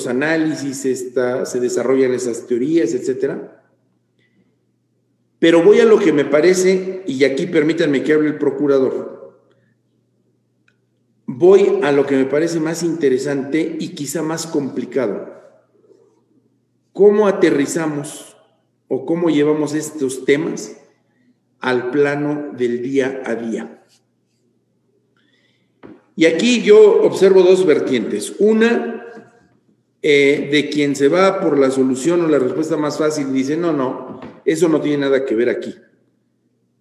análisis, se desarrollan esas teorías, etcétera. Pero voy a lo que me parece, y aquí permítanme que hable el procurador, voy a lo que me parece más interesante y quizá más complicado. ¿Cómo aterrizamos o cómo llevamos estos temas al plano del día a día? Y aquí yo observo dos vertientes. Una, de quien se va por la solución o la respuesta más fácil y dice, no, eso no tiene nada que ver aquí.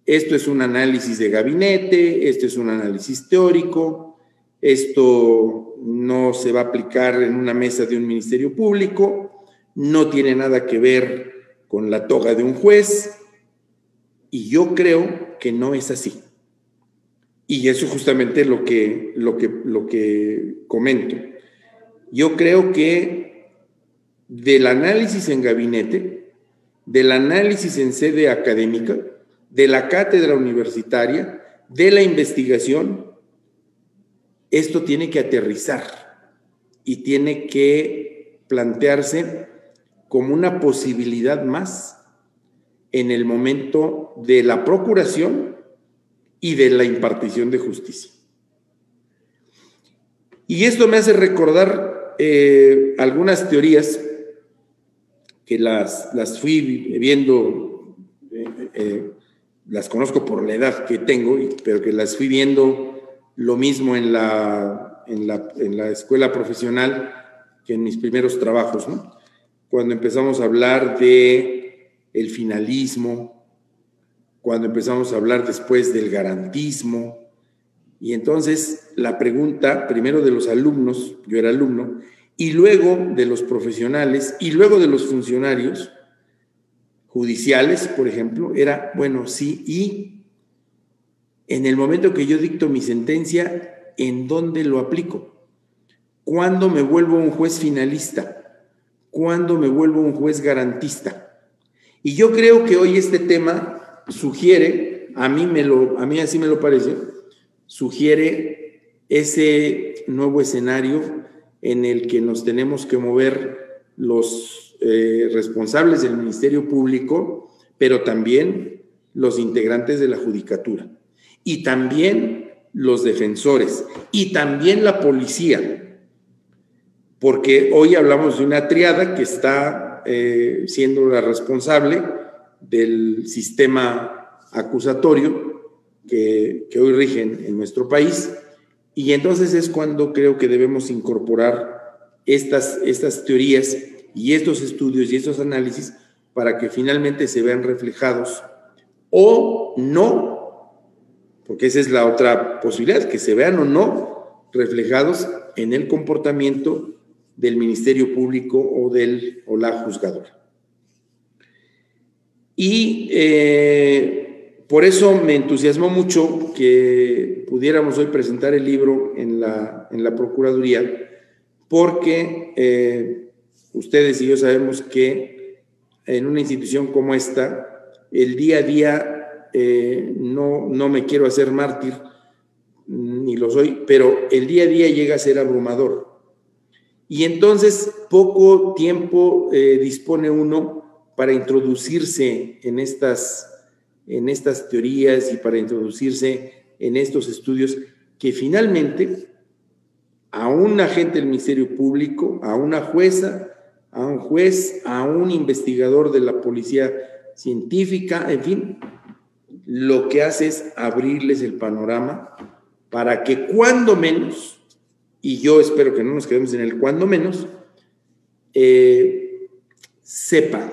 Esto es un análisis de gabinete, esto es un análisis teórico, esto no se va a aplicar en una mesa de un ministerio público, no tiene nada que ver con la toga de un juez, y yo creo que no es así. Y eso es justamente lo que comento. Yo creo que del análisis en gabinete, del análisis en sede académica, de la cátedra universitaria, de la investigación, esto tiene que aterrizar y tiene que plantearse como una posibilidad más en el momento de la procuración y de la impartición de justicia. Y esto me hace recordar algunas teorías que las fui viendo, las conozco por la edad que tengo, pero que las fui viendo lo mismo en la escuela profesional que en mis primeros trabajos, ¿no? Cuando empezamos a hablar de el finalismo, cuando empezamos a hablar después del garantismo, y entonces la pregunta, primero de los alumnos, yo era alumno, y luego de los profesionales, y luego de los funcionarios judiciales, por ejemplo, era, bueno, sí, y en el momento que yo dicto mi sentencia, ¿en dónde lo aplico? ¿Cuándo me vuelvo un juez finalista? ¿Cuándo me vuelvo un juez garantista? Y yo creo que hoy este tema sugiere, a mí así me lo parece, sugiere ese nuevo escenario en el que nos tenemos que mover los responsables del Ministerio Público, pero también los integrantes de la Judicatura. y también los defensores, y también la policía, porque hoy hablamos de una triada que está siendo la responsable del sistema acusatorio que hoy rige en nuestro país, y entonces es cuando creo que debemos incorporar estas teorías y estos estudios y estos análisis para que finalmente se vean reflejados o no, porque esa es la otra posibilidad, que se vean o no reflejados en el comportamiento del Ministerio Público o la juzgadora. Y por eso me entusiasmó mucho que pudiéramos hoy presentar el libro en la Procuraduría, porque ustedes y yo sabemos que en una institución como esta, el día a día, no me quiero hacer mártir, ni lo soy, pero el día a día llega a ser abrumador. Y entonces poco tiempo dispone uno para introducirse en estas teorías y para introducirse en estos estudios que finalmente a un agente del Ministerio Público, a una jueza, a un juez, a un investigador de la policía científica, en fin, lo que hace es abrirles el panorama para que cuando menos, y yo espero que no nos quedemos en el cuando menos, sepa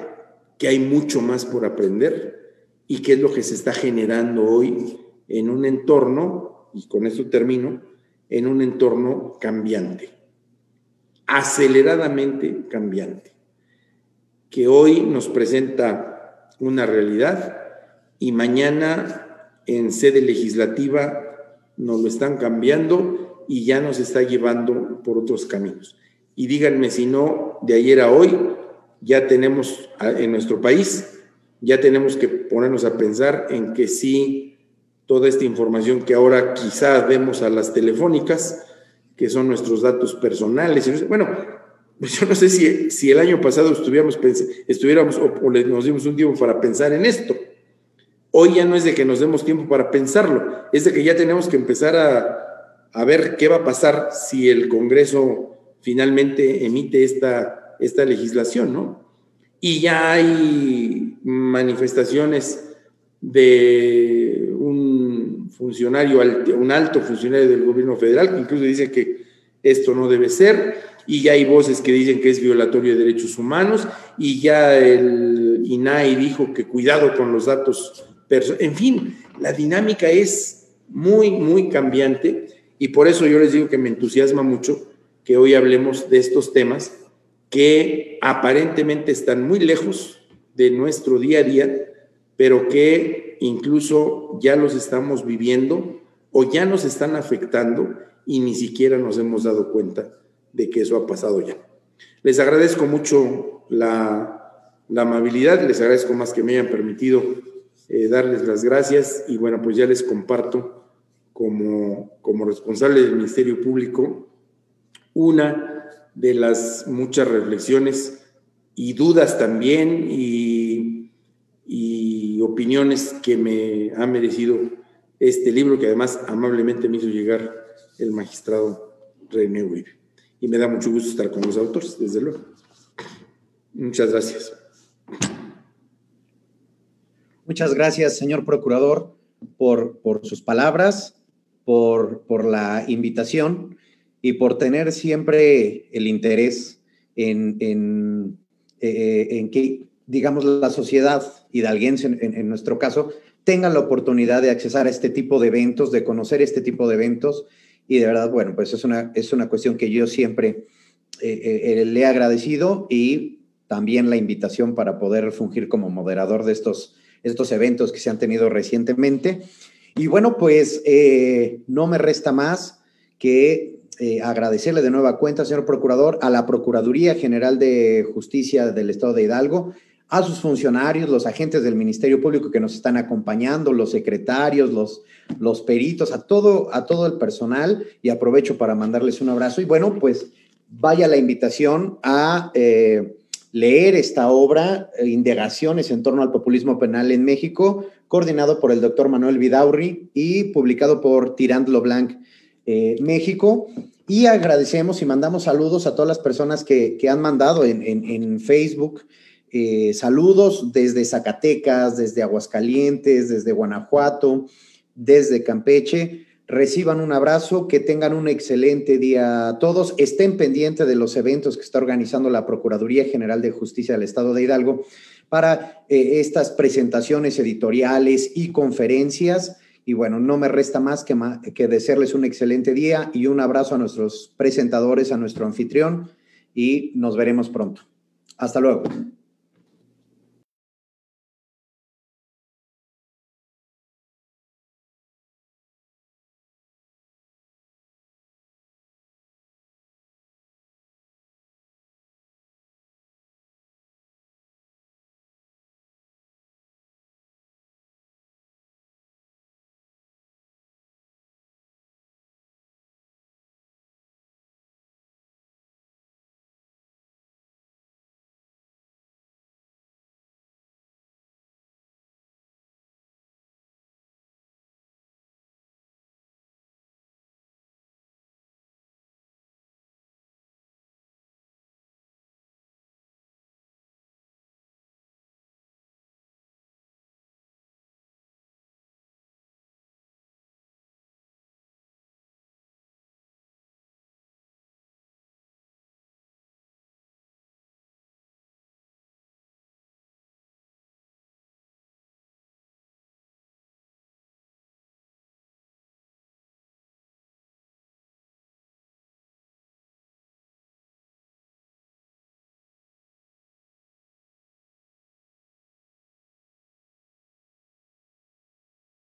que hay mucho más por aprender y qué es lo que se está generando hoy en un entorno, y con esto termino, en un entorno cambiante, aceleradamente cambiante, que hoy nos presenta una realidad y mañana en sede legislativa nos lo están cambiando y ya nos está llevando por otros caminos. Y díganme si no, de ayer a hoy ya tenemos en nuestro país, ya tenemos que ponernos a pensar en que sí, toda esta información que ahora quizás vemos a las telefónicas, que son nuestros datos personales. Bueno, pues yo no sé si el año pasado estuviéramos o nos dimos un tiempo para pensar en esto. Hoy ya no es de que nos demos tiempo para pensarlo, es de que ya tenemos que empezar a ver qué va a pasar si el Congreso finalmente emite esta legislación, ¿no? Y ya hay manifestaciones de un funcionario, un alto funcionario del gobierno federal, que incluso dice que esto no debe ser, y ya hay voces que dicen que es violatorio de derechos humanos, y ya el INAI dijo que cuidado con los datos personales. En fin, la dinámica es muy, muy cambiante, y por eso yo les digo que me entusiasma mucho que hoy hablemos de estos temas que aparentemente están muy lejos de nuestro día a día, pero que incluso ya los estamos viviendo o ya nos están afectando y ni siquiera nos hemos dado cuenta de que eso ha pasado ya. Les agradezco mucho la amabilidad, les agradezco más que me hayan permitido darles las gracias y bueno, pues ya les comparto como responsable del Ministerio Público una de las muchas reflexiones y dudas también y opiniones que me ha merecido este libro que además amablemente me hizo llegar el magistrado René Uribe. Y me da mucho gusto estar con los autores, desde luego. Muchas gracias. Muchas gracias, señor procurador, por sus palabras, por la invitación y por tener siempre el interés en que, digamos, la sociedad hidalguense, en nuestro caso, tenga la oportunidad de accesar a este tipo de eventos, de conocer este tipo de eventos. Y de verdad, bueno, pues es una cuestión que yo siempre le he agradecido y también la invitación para poder fungir como moderador de estos eventos que se han tenido recientemente. Y bueno, pues no me resta más que agradecerle de nueva cuenta, señor procurador, a la Procuraduría General de Justicia del Estado de Hidalgo, a sus funcionarios, los agentes del Ministerio Público que nos están acompañando, los secretarios, los peritos, a todo el personal, y aprovecho para mandarles un abrazo. Y bueno, pues vaya la invitación a leer esta obra, Indagaciones en torno al populismo penal en México, coordinado por el doctor Manuel Vidaurri y publicado por Tirant Lo Blanc México. Y agradecemos y mandamos saludos a todas las personas que han mandado en Facebook. Saludos desde Zacatecas, desde Aguascalientes, desde Guanajuato, desde Campeche. Reciban un abrazo, que tengan un excelente día a todos. Estén pendientes de los eventos que está organizando la Procuraduría General de Justicia del Estado de Hidalgo para estas presentaciones editoriales y conferencias. Y bueno, no me resta más que desearles un excelente día y un abrazo a nuestros presentadores, a nuestro anfitrión, y nos veremos pronto. Hasta luego.